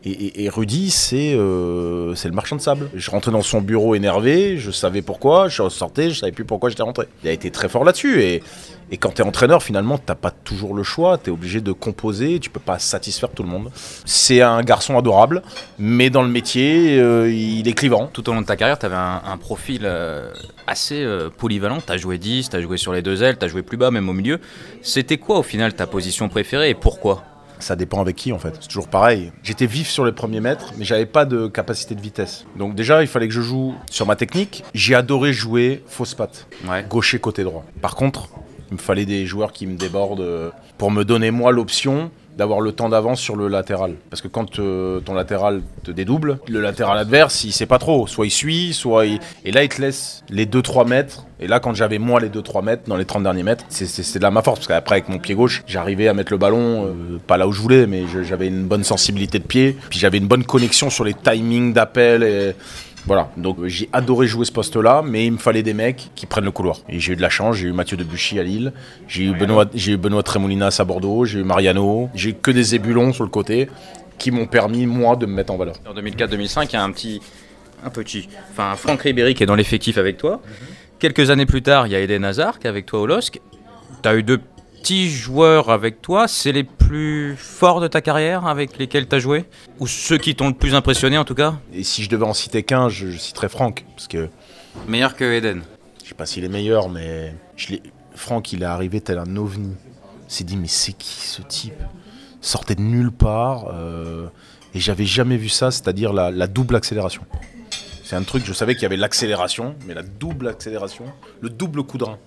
Et Rudy, c'est le marchand de sable. Je rentrais dans son bureau énervé, je savais pourquoi, je sortais, je savais plus pourquoi j'étais rentré. Il a été très fort là-dessus. Et quand tu es entraîneur, finalement, tu n'as pas toujours le choix. Tu es obligé de composer, tu peux pas satisfaire tout le monde. C'est un garçon adorable, mais dans le métier, il est clivant. Tout au long de ta carrière, tu avais un profil assez polyvalent. Tu as joué 10, tu as joué sur les deux ailes, tu as joué plus bas, même au milieu. C'était quoi au final ta position préférée et pourquoi ? Ça dépend avec qui, en fait. C'est toujours pareil. J'étais vif sur les premiers mètres, mais j'avais pas de capacité de vitesse. Donc déjà, il fallait que je joue sur ma technique. J'ai adoré jouer fausse patte, gaucher côté droit. Par contre, il me fallait des joueurs qui me débordent pour me donner, moi, l'option d'avoir le temps d'avance sur le latéral. Parce que quand ton latéral te dédouble, le latéral adverse, il sait pas trop. Soit il suit, et là, il te laisse les 2-3 mètres. Et là, quand j'avais moi les 2-3 mètres, dans les 30 derniers mètres, c'est de là ma force. Parce qu'après, avec mon pied gauche, j'arrivais à mettre le ballon, pas là où je voulais, mais j'avais une bonne sensibilité de pied. Puis j'avais une bonne connexion sur les timings d'appel. Et voilà. Donc j'ai adoré jouer ce poste-là, mais il me fallait des mecs qui prennent le couloir. Et j'ai eu de la chance, j'ai eu Mathieu Debuchy à Lille, j'ai eu Benoît Tremoulinas à Bordeaux, j'ai eu Mariano, j'ai eu que des ébulons sur le côté qui m'ont permis, moi, de me mettre en valeur. En 2004-2005, il y a Franck Ribéry qui est dans l'effectif avec toi. Quelques années plus tard, il y a Eden Hazard qui est avec toi au LOSC. Tu as eu deux petits joueurs avec toi. C'est les plus forts de ta carrière avec lesquels tu as joué ? Ou ceux qui t'ont le plus impressionné en tout cas ? Et si je devais en citer qu'un, je citerais Franck. Parce que... Meilleur que Eden ? Je sais pas s'il est meilleur, mais Franck, il est arrivé tel un ovni. Il s'est dit, mais c'est qui ce type ? Sortait de nulle part. Et j'avais jamais vu ça, c'est-à-dire la double accélération. C'est un truc, je savais qu'il y avait l'accélération, mais la double accélération, le double coup de rein.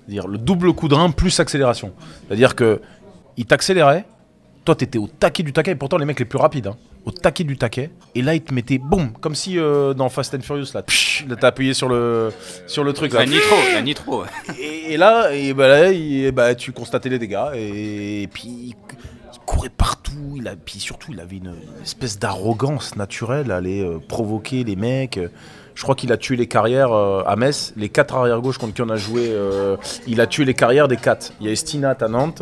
C'est-à-dire le double coup de rein plus accélération. C'est-à-dire qu'il t'accélérait, toi t'étais au taquet du taquet, et pourtant les mecs les plus rapides, hein, au taquet du taquet, et là il te mettait boum, comme si dans Fast and Furious, là t'as appuyé sur le truc. Là. La nitro. Et là, tu constatais les dégâts, et puis il courait partout, puis surtout il avait une espèce d'arrogance naturelle à aller provoquer les mecs. Je crois qu'il a tué les carrières à Metz, les 4 arrière-gauche contre qui on a joué, il a tué les carrières des 4. Il y a Estinat à Nantes,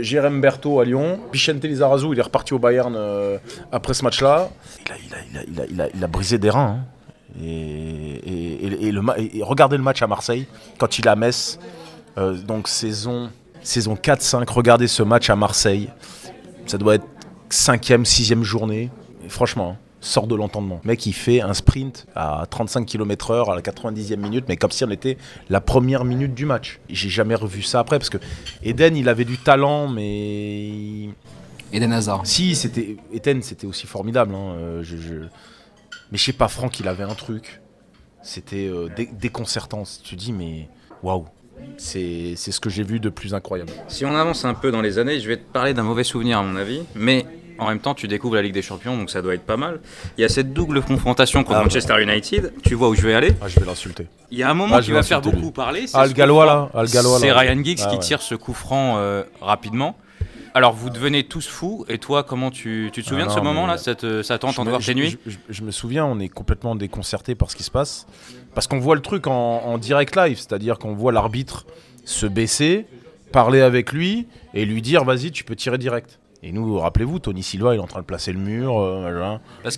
Jérém Berthaud à Lyon, Vicente Lizarazu, il est reparti au Bayern après ce match-là. Il a brisé des reins. Hein. Et regardez le match à Marseille, quand il est à Metz, donc saison 4-5, regardez ce match à Marseille. Ça doit être 5e, 6e journée. Et franchement, sort de l'entendement. Le mec, il fait un sprint à 35 km/h à la 90e minute, mais comme si on était la première minute du match. J'ai jamais revu ça après, parce que Eden, il avait du talent, mais... Eden Hazard. Si, Eden, c'était aussi formidable. Hein. Mais je sais pas, Franck, il avait un truc. C'était déconcertant. Tu dis, mais waouh. C'est ce que j'ai vu de plus incroyable. Si on avance un peu dans les années, je vais te parler d'un mauvais souvenir à mon avis, mais en même temps tu découvres la Ligue des Champions, donc ça doit être pas mal. Il y a cette double confrontation contre Manchester United, tu vois où je vais aller ? Je vais l'insulter. Il y a un moment qui va faire beaucoup parler, le Gallois là. C'est Ryan Giggs qui tire ce coup franc rapidement. Alors vous devenez tous fous, et toi comment tu te souviens de ce moment-là, cette attente en dehors des nuits? Je me souviens, on est complètement déconcerté par ce qui se passe, parce qu'on voit le truc en direct live, c'est-à-dire qu'on voit l'arbitre se baisser, parler avec lui et lui dire vas-y tu peux tirer direct. Et nous, rappelez-vous, Tony Silva il est en train de placer le mur. Parce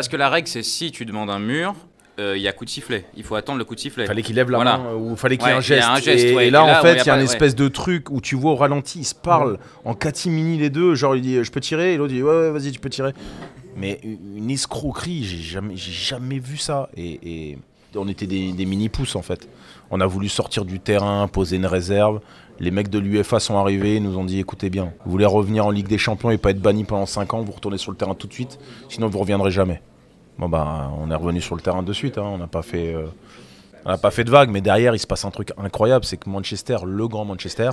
que la règle c'est si tu demandes un mur, il y a coup de sifflet, il faut attendre le coup de sifflet. Fallait qu'il lève la main ou fallait qu'il y ait un il y geste. a un geste, et ouais. là, Et en fait, il y a pas- une espèce de truc où tu vois au ralenti, ils se parlent en catimini les deux. Genre, il dit je peux tirer, et l'autre dit ouais, vas-y, tu peux tirer. Mais une escroquerie, j'ai jamais vu ça. Et on était des mini-pousses en fait. On a voulu sortir du terrain, poser une réserve. Les mecs de l'UEFA sont arrivés, nous ont dit écoutez bien, vous voulez revenir en Ligue des Champions et pas être banni pendant 5 ans, vous retournez sur le terrain tout de suite, sinon vous reviendrez jamais. Bon bah on est revenu sur le terrain de suite, hein. On n'a pas fait de vague, mais derrière il se passe un truc incroyable, c'est que Manchester, le grand Manchester,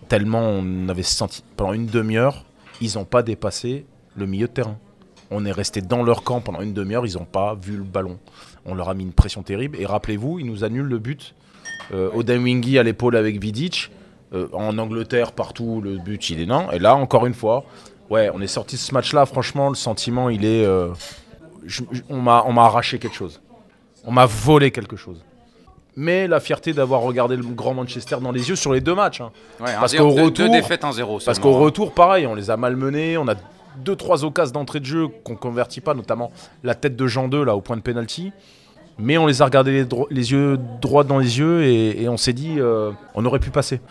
tellement on avait senti pendant une demi-heure, ils n'ont pas dépassé le milieu de terrain. On est resté dans leur camp pendant une demi-heure, ils n'ont pas vu le ballon. On leur a mis une pression terrible et rappelez-vous, ils nous annulent le but. Odemwingie à l'épaule avec Vidic, en Angleterre partout le but il est non. Et là encore une fois, ouais, on est sorti de ce match-là. Franchement, le sentiment il est, on m'a arraché quelque chose, on m'a volé quelque chose. Mais la fierté d'avoir regardé le grand Manchester dans les yeux sur les 2 matchs. Hein. Ouais, parce qu'au retour, 2 défaites 1-0. Parce qu'au retour, pareil, on les a malmenés. On a 2-3 occasions d'entrée de jeu qu'on convertit pas, notamment la tête de Jean 2 là au point de pénalty. Mais on les a regardés les yeux droits dans les yeux et on s'est dit on aurait pu passer.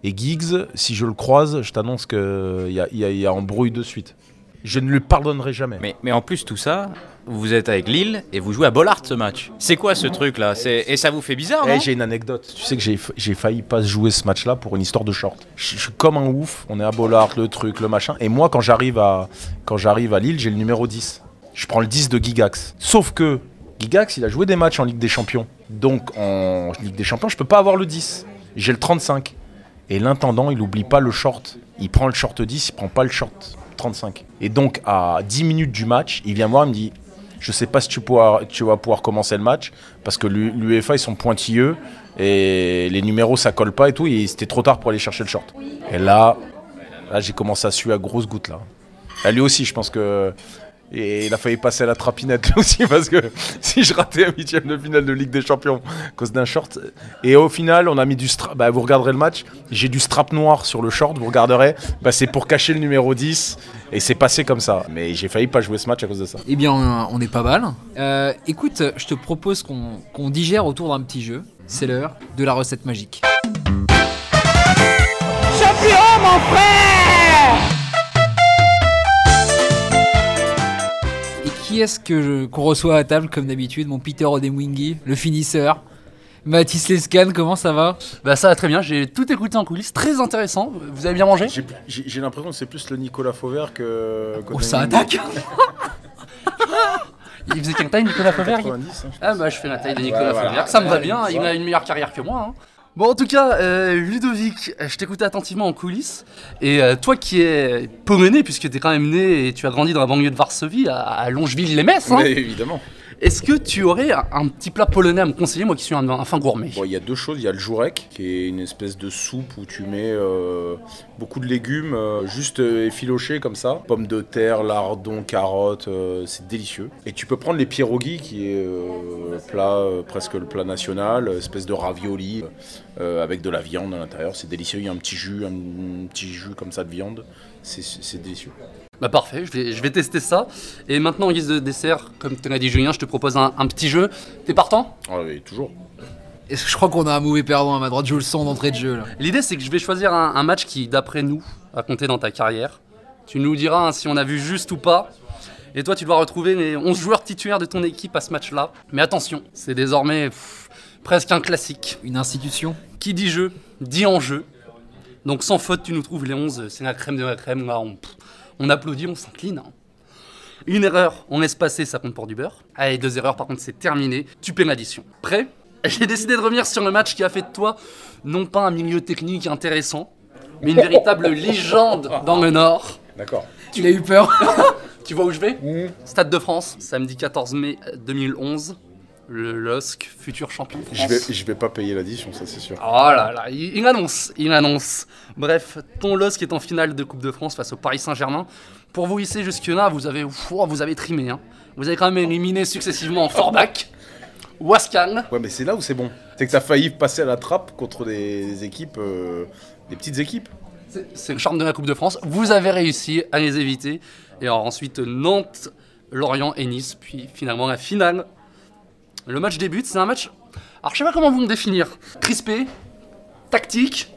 Et Giggs, si je le croise, je t'annonce qu'il y a embrouille de suite. Je ne lui pardonnerai jamais. Mais en plus tout ça, vous êtes avec Lille et vous jouez à Bollaert ce match. C'est quoi ce truc là? Et ça vous fait bizarre, non? J'ai une anecdote. Tu sais que j'ai failli pas jouer ce match-là pour une histoire de short. Je suis comme un ouf. On est à Bollaert, le truc, le machin. Et moi, quand j'arrive à Lille, j'ai le numéro 10. Je prends le 10 de Gigax. Sauf que Gigax, il a joué des matchs en Ligue des Champions. Donc en Ligue des Champions, je peux pas avoir le 10. J'ai le 35. Et l'intendant, il oublie pas le short. Il prend le short 10, il prend pas le short 35. Et donc à 10 minutes du match, il vient me voir, il me dit je sais pas si tu vas pouvoir commencer le match parce que l'UEFA ils sont pointilleux et les numéros ça colle pas et tout, et c'était trop tard pour aller chercher le short. Et là j'ai commencé à suer à grosses gouttes là. Et lui aussi, je pense que et il a failli passer à la trapinette lui aussi, parce que si je ratais un 8e de finale de Ligue des Champions à cause d'un short. Et au final, on a mis du strap. Vous regarderez le match, j'ai du strap noir sur le short, vous regarderez. C'est pour cacher le numéro 10. Et c'est passé comme ça. Mais j'ai failli pas jouer ce match à cause de ça. Eh bien, on est pas mal. Écoute, je te propose qu'on digère autour d'un petit jeu. C'est l'heure de la recette magique. Champion, mon frère! Et qui est-ce qu'on reçoit à table comme d'habitude? Mon Peter Odemwingie, le finisseur. Mathis Lescan, comment ça va? Bah ça va très bien, j'ai tout écouté en coulisses, très intéressant. Vous avez bien mangé? J'ai l'impression que c'est plus le Nicolas Fauvert que... Oh, ça attaque. Il faisait quelle taille Nicolas Fauvert? 90, hein, Ah bah je fais la taille de Nicolas voilà. Fauvert, ça me va bien, il a une meilleure carrière que moi. Hein. Bon en tout cas, Ludovic, je t'écoutais attentivement en coulisses, et toi qui es polonais, puisque t'es quand même né et tu as grandi dans la banlieue de Varsovie, à Longeville-les-Metz, hein. Mais évidemment. Est-ce que tu aurais un petit plat polonais à me conseiller, moi qui suis un fin gourmet? Bon, il y a 2 choses. Il y a le jourek, qui est une espèce de soupe où tu mets beaucoup de légumes, juste effilochés comme ça. Pommes de terre, lardons, carottes, c'est délicieux. Et tu peux prendre les pierogies, qui est presque le plat national, espèce de ravioli avec de la viande à l'intérieur. C'est délicieux. Il y a un petit jus comme ça de viande. C'est délicieux. Bah parfait, je vais tester ça. Et maintenant en guise de dessert, comme te l'a dit Julien, je te propose un petit jeu. T'es partant? Ah oui, toujours. Et je crois qu'on a un mauvais perdant à ma droite, je le sens d'entrée de jeu là. L'idée c'est que je vais choisir un match qui, d'après nous, a compté dans ta carrière. Tu nous diras si on a vu juste ou pas. Et toi tu dois retrouver les 11 joueurs titulaires de ton équipe à ce match-là. Mais attention, c'est désormais presque un classique. Une institution. Qui dit jeu, dit enjeu. Donc sans faute tu nous trouves les 11, c'est la crème de la crème. Là, on applaudit, on s'incline. Hein. Une erreur, on laisse passer, ça compte pour du beurre. Allez, 2 erreurs, par contre, c'est terminé. Tu paies l'addition. Prêt? J'ai décidé de revenir sur le match qui a fait de toi, non pas un milieu technique intéressant, mais une véritable légende dans le Nord. D'accord. Tu l'as eu peur? Tu vois où je vais? Stade de France, samedi 14 mai 2011. Le LOSC, futur champion de France. Je vais pas payer l'addition, ça c'est sûr. Oh là là, il annonce. Bref, ton LOSC est en finale de Coupe de France face au Paris Saint-Germain. Pour vous hisser jusque-là, vous avez trimé. Hein. Vous avez quand même éliminé successivement Forbach, Wascan. Ouais, mais c'est là où c'est bon. C'est que t'as failli passer à la trappe contre des équipes, des petites équipes. C'est le charme de la Coupe de France. Vous avez réussi à les éviter. Et alors ensuite, Nantes, Lorient et Nice. Puis finalement, la finale. Le match débute, c'est un match... Alors je sais pas comment vous me définir. Crispé, tactique.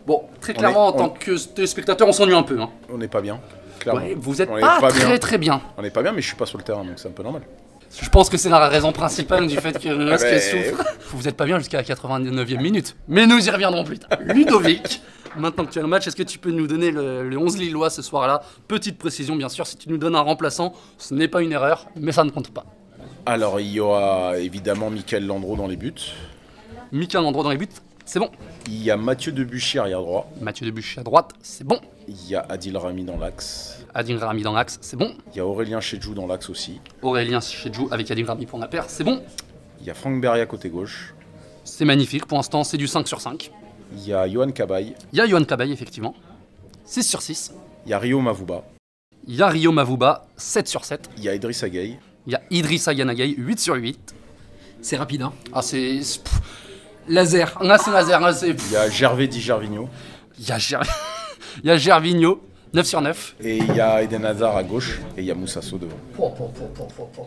Bon, très clairement, en tant que téléspectateur, on s'ennuie un peu. Hein. On n'est pas bien, clairement. Ouais, vous êtes pas très bien. On n'est pas bien, mais je suis pas sur le terrain, donc c'est un peu normal. Je pense que c'est la raison principale du fait que le LOSC souffre. Vous êtes pas bien jusqu'à la 89e minute. Mais nous y reviendrons plus tard. Ludovic, maintenant que tu as le match, est-ce que tu peux nous donner le 11 lillois ce soir-là? Petite précision, bien sûr, si tu nous donnes un remplaçant, ce n'est pas une erreur, mais ça ne compte pas. Alors, il y aura évidemment Mickaël Landreau dans les buts. Mickaël Landreau dans les buts, c'est bon. Il y a Mathieu Debuchy arrière droit. Mathieu Debuchy à droite, c'est bon. Il y a Adil Rami dans l'axe. Adil Rami dans l'axe, c'est bon. Il y a Aurélien Chedjou dans l'axe aussi. Aurélien Chedjou avec Adil Rami pour la paire, c'est bon. Il y a Franck Berria côté gauche. C'est magnifique, pour l'instant c'est du 5 sur 5. Il y a Johan Cabaye. Il y a Johan Cabaye, effectivement. 6 sur 6. Il y a Rio Mavouba. Il y a Rio Mavouba, 7 sur 7. Il y a Idriss Gueye. Il y a Idrissa Ganagay, 8 sur 8. C'est rapide, hein. Ah, c'est... Laser. Là, c'est laser. Là, c'est... Il y a Gervais Di Gervinho. Il y a Gervinho, 9 sur 9. Et il y a Eden Hazard à gauche. Et il y a Moussasso devant.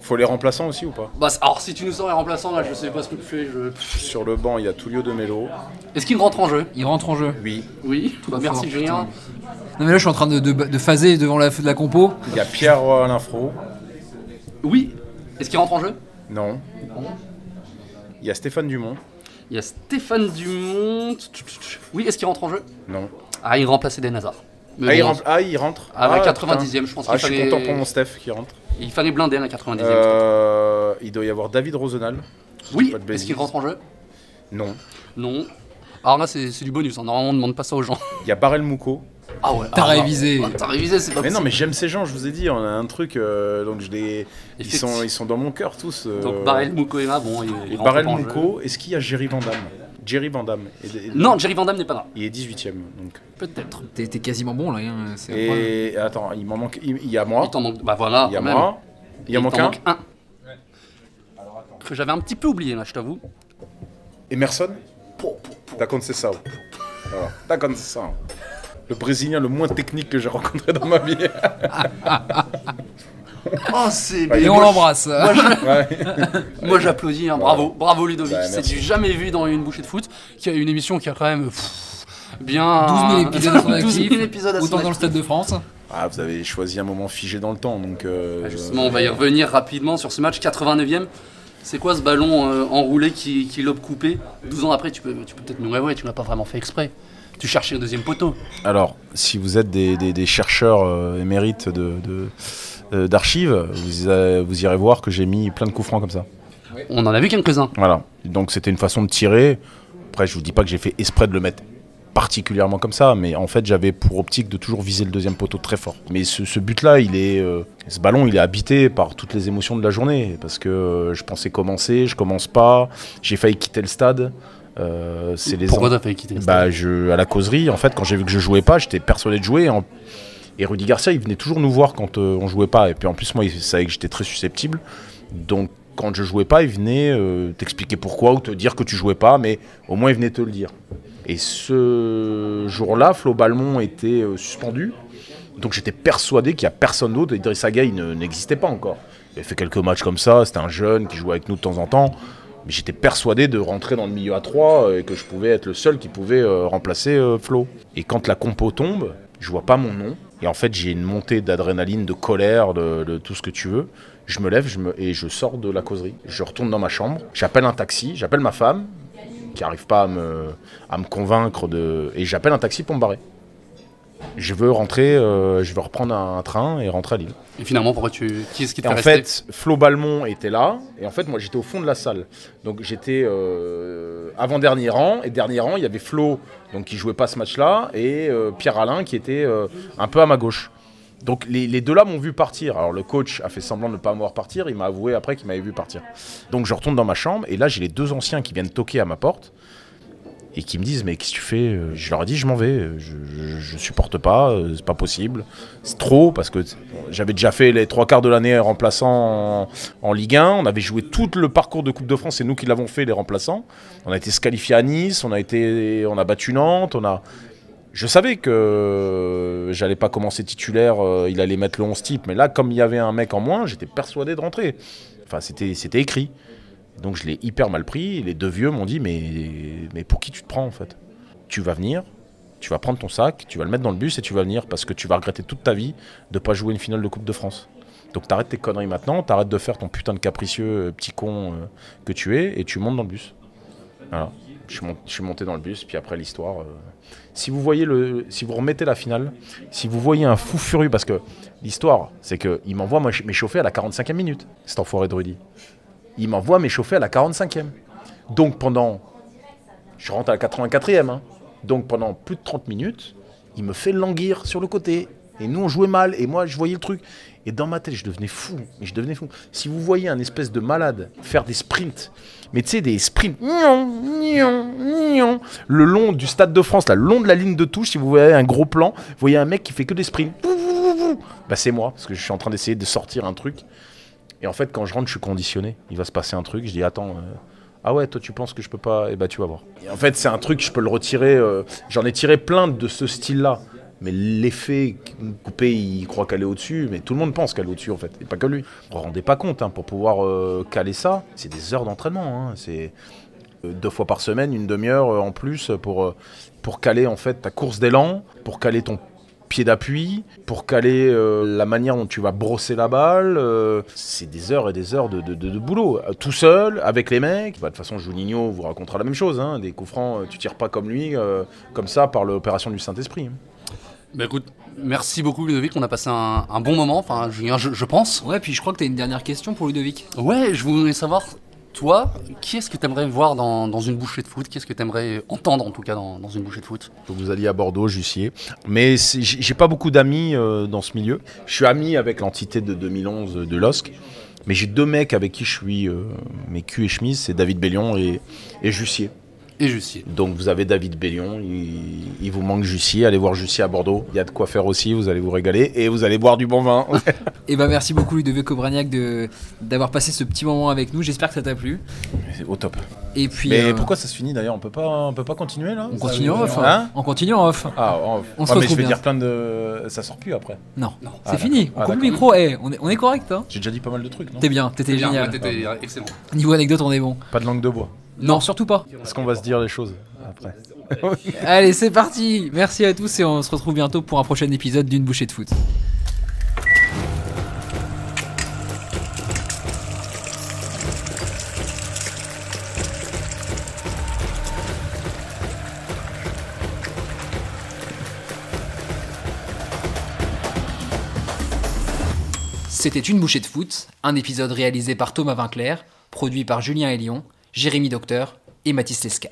Faut les remplaçants aussi ou pas? Bah, alors, si tu nous sors les remplaçants, là, je sais pas ce que tu fais. Sur le banc, il y a Tullio de Melo. Est-ce qu'il rentre en jeu? Il rentre en jeu. Oui. Oui. Bah, merci, Julien. Non mais là je suis en train de phaser devant la compo. Il y a Pierre Linfro. Oui. Est-ce qu'il rentre en jeu? Non. Il y a Stéphane Dumont. Il y a Stéphane Dumont. Oui, est-ce qu'il rentre en jeu? Non. Ah, il remplace Eden Hazard. Il rentre. À la 90e, je pense qu'il je suis fallait... content pour mon Steph qui rentre. Il fallait blinder à la 90e. Il doit y avoir David Rosenal. Oui, est-ce qu'il rentre en jeu? Non. Non. Alors là, c'est du bonus. Hein. Normalement, on ne demande pas ça aux gens. Il y a Barel Mouko. Ah ouais. T'as révisé. T'as révisé, c'est pas Mais possible. non, mais j'aime ces gens, je vous ai dit, on a un truc, donc ils sont dans mon cœur tous. Donc Barel Mouko est là, bon, il rentre Barel pas en jeu. Mouko, est-ce qu'il y a Jerry Van Damme? Jerry Van Damme. Non, Jerry Van Damme n'est pas là. Il est 18ème, donc. Peut-être. T'es quasiment bon là. Hein. Et attends, il m'en manque. Il y a moi. Il t'en manque. Bah voilà. Il y a quand même. moi. Il y a t'en manque un. manque un. Que j'avais un petit peu oublié là, je t'avoue. Emerson. D'accord, c'est ça. Voilà. D'accord, c'est ça. Le Brésilien le moins technique que j'ai rencontré dans ma vie. Oh, c'est Et on l'embrasse. Moi j'applaudis, hein. Bravo Ludovic. Bah, c'est merci. du jamais vu dans une bouchée de foot. Qui a une émission qui a quand même bien 12 000 épisodes à son 12 000 actif, épisodes à son autant dans le actif. Stade de France. Ah, vous avez choisi un moment figé dans le temps, donc. Justement, on va y revenir rapidement sur ce match 89e. C'est quoi ce ballon enroulé qui lobe coupé? 12 ans après, tu peux peut-être nous... Ouais, tu l'as pas vraiment fait exprès. Tu cherchais un deuxième poteau. Alors, si vous êtes des chercheurs émérites d'archives, vous irez voir que j'ai mis plein de coups francs comme ça. On en a vu quelques-uns. Voilà. Donc c'était une façon de tirer. Après, je vous dis pas que j'ai fait exprès de le mettre particulièrement comme ça, mais en fait, j'avais pour optique de toujours viser le deuxième poteau très fort. Mais ce but-là, ce ballon, il est habité par toutes les émotions de la journée, parce que je pensais commencer, je commence pas, j'ai failli quitter le stade. Pourquoi t'as failli quitter le stade? À la causerie, en fait, quand j'ai vu que je jouais pas, j'étais persuadé de jouer. Et Rudy Garcia, il venait toujours nous voir quand on jouait pas. Et puis en plus, moi, il savait que j'étais très susceptible. Donc quand je jouais pas, il venait t'expliquer pourquoi ou te dire que tu jouais pas, mais au moins il venait te le dire. Et ce jour-là, Flo Balmont était suspendu. Donc j'étais persuadé qu'il n'y a personne d'autre. Idrissa Gueye n'existait pas encore. Il avait fait quelques matchs comme ça. C'était un jeune qui jouait avec nous de temps en temps. Mais j'étais persuadé de rentrer dans le milieu à 3 et que je pouvais être le seul qui pouvait remplacer Flo. Et quand la compo tombe, je vois pas mon nom. Et en fait, j'ai une montée d'adrénaline, de colère, de tout ce que tu veux. Je me lève et je sors de la causerie. Je retourne dans ma chambre. J'appelle un taxi. J'appelle ma femme, qui n'arrive pas à me convaincre et j'appelle un taxi pour me barrer. Je veux rentrer, je veux reprendre un train et rentrer à Lille. Et finalement, qui est-ce qui te Et fait en rester? fait, Flo Balmont était là, et en fait, moi, j'étais au fond de la salle. Donc, j'étais avant-dernier rang, et dernier rang, il y avait Flo, donc qui jouait pas ce match-là, et Pierre Alain, qui était un peu à ma gauche. Donc les deux là m'ont vu partir. Alors le coach a fait semblant de ne pas me voir partir, il m'a avoué après qu'il m'avait vu partir. Donc je retourne dans ma chambre et là j'ai les 2 anciens qui viennent toquer à ma porte et qui me disent mais qu'est-ce que tu fais? Je leur ai dit je m'en vais, je supporte pas, c'est pas possible, c'est trop parce que j'avais déjà fait les 3/4 de l'année remplaçant en Ligue 1, on avait joué tout le parcours de Coupe de France, c'est nous qui l'avons fait les remplaçants, on a été se qualifier à Nice, on a battu Nantes, je savais que j'allais pas commencer titulaire, il allait mettre le 11 type, mais là, comme il y avait un mec en moins, j'étais persuadé de rentrer. Enfin, c'était écrit. Donc je l'ai hyper mal pris, les 2 vieux m'ont dit mais pour qui tu te prends en fait? Tu vas venir, tu vas prendre ton sac, tu vas le mettre dans le bus et tu vas venir parce que tu vas regretter toute ta vie de pas jouer une finale de Coupe de France. Donc t'arrêtes tes conneries maintenant, t'arrêtes de faire ton putain de capricieux petit con que tu es et tu montes dans le bus. Voilà. Je suis monté dans le bus, puis après l'histoire. Si vous remettez la finale, si vous voyez un fou furieux, parce que l'histoire, c'est qu'il m'envoie m'échauffer à la 45e minute, cet enfoiré de Rudy. Il m'envoie m'échauffer à la 45e. Donc je rentre à la 84e, hein. Donc pendant plus de 30 minutes, il me fait languir sur le côté. Et nous on jouait mal, et moi je voyais le truc. Et dans ma tête, je devenais fou. Si vous voyez un espèce de malade faire des sprints, mais tu sais, des sprints le long du Stade de France, là, le long de la ligne de touche, si vous voyez un gros plan, vous voyez un mec qui fait que des sprints. Bah c'est moi, parce que je suis en train d'essayer de sortir un truc. Et en fait, quand je rentre, je suis conditionné. Il va se passer un truc, je dis attends... Ah ouais, toi tu penses que je peux pas? Eh bah tu vas voir. Et en fait, c'est un truc, je peux le retirer. J'en ai tiré plein de ce style-là. Mais l'effet coupé, il croit qu'elle est au-dessus, mais tout le monde pense qu'elle est au-dessus en fait, et pas que lui. Vous vous rendez pas compte, hein, pour pouvoir caler ça, c'est des heures d'entraînement. Hein, c'est 2 fois par semaine, une demi-heure en plus pour caler en fait ta course d'élan, pour caler ton pied d'appui, pour caler la manière dont tu vas brosser la balle. C'est des heures et des heures de boulot. Tout seul, avec les mecs. Bah, de toute façon, Juninho vous racontera la même chose. Hein, des coups francs, tu tires pas comme lui, comme ça, par l'opération du Saint-Esprit. Hein. Bah écoute, merci beaucoup Ludovic, on a passé un bon moment, enfin Julien je pense. Ouais, puis je crois que t'as une dernière question pour Ludovic. Ouais, je voulais savoir, toi, qui est-ce que t'aimerais voir dans une bouchée de foot? Qu'est-ce que t'aimerais entendre en tout cas dans une bouchée de foot? Faut que vous alliez à Bordeaux, Jussier. Mais j'ai pas beaucoup d'amis dans ce milieu. Je suis ami avec l'entité de 2011 de LOSC. Mais j'ai 2 mecs avec qui je suis mes cul et chemise, c'est David Bellion et Jussier. Et Jussier. Donc vous avez David Bellion, il vous manque Jussier, allez voir Jussier à Bordeaux, il y a de quoi faire aussi, vous allez vous régaler et vous allez boire du bon vin. Et bah merci beaucoup Ludovic Obraniak d'avoir passé ce petit moment avec nous, j'espère que ça t'a plu. Au top. Et puis, mais pourquoi ça se finit d'ailleurs, on peut pas continuer là? On continue en off. Hein, on continue en off. Ah, en off. On se retrouve mais je vais bien. dire plein de... Ça sort plus après. Non. C'est fini, on coupe le micro, on est correct hein. J'ai déjà dit pas mal de trucs, non? T'es bien, t'étais génial. T'étais excellent. Niveau anecdote on est bon. Pas de langue de bois. Non, surtout pas. Est-ce qu'on va se dire les choses après? Allez, c'est parti. Merci à tous et on se retrouve bientôt pour un prochain épisode d'une bouchée de foot. C'était une bouchée de foot, un épisode réalisé par Thomas Vinclair, produit par Julien Elion, Jérémy Docteur et Mathis Lescan.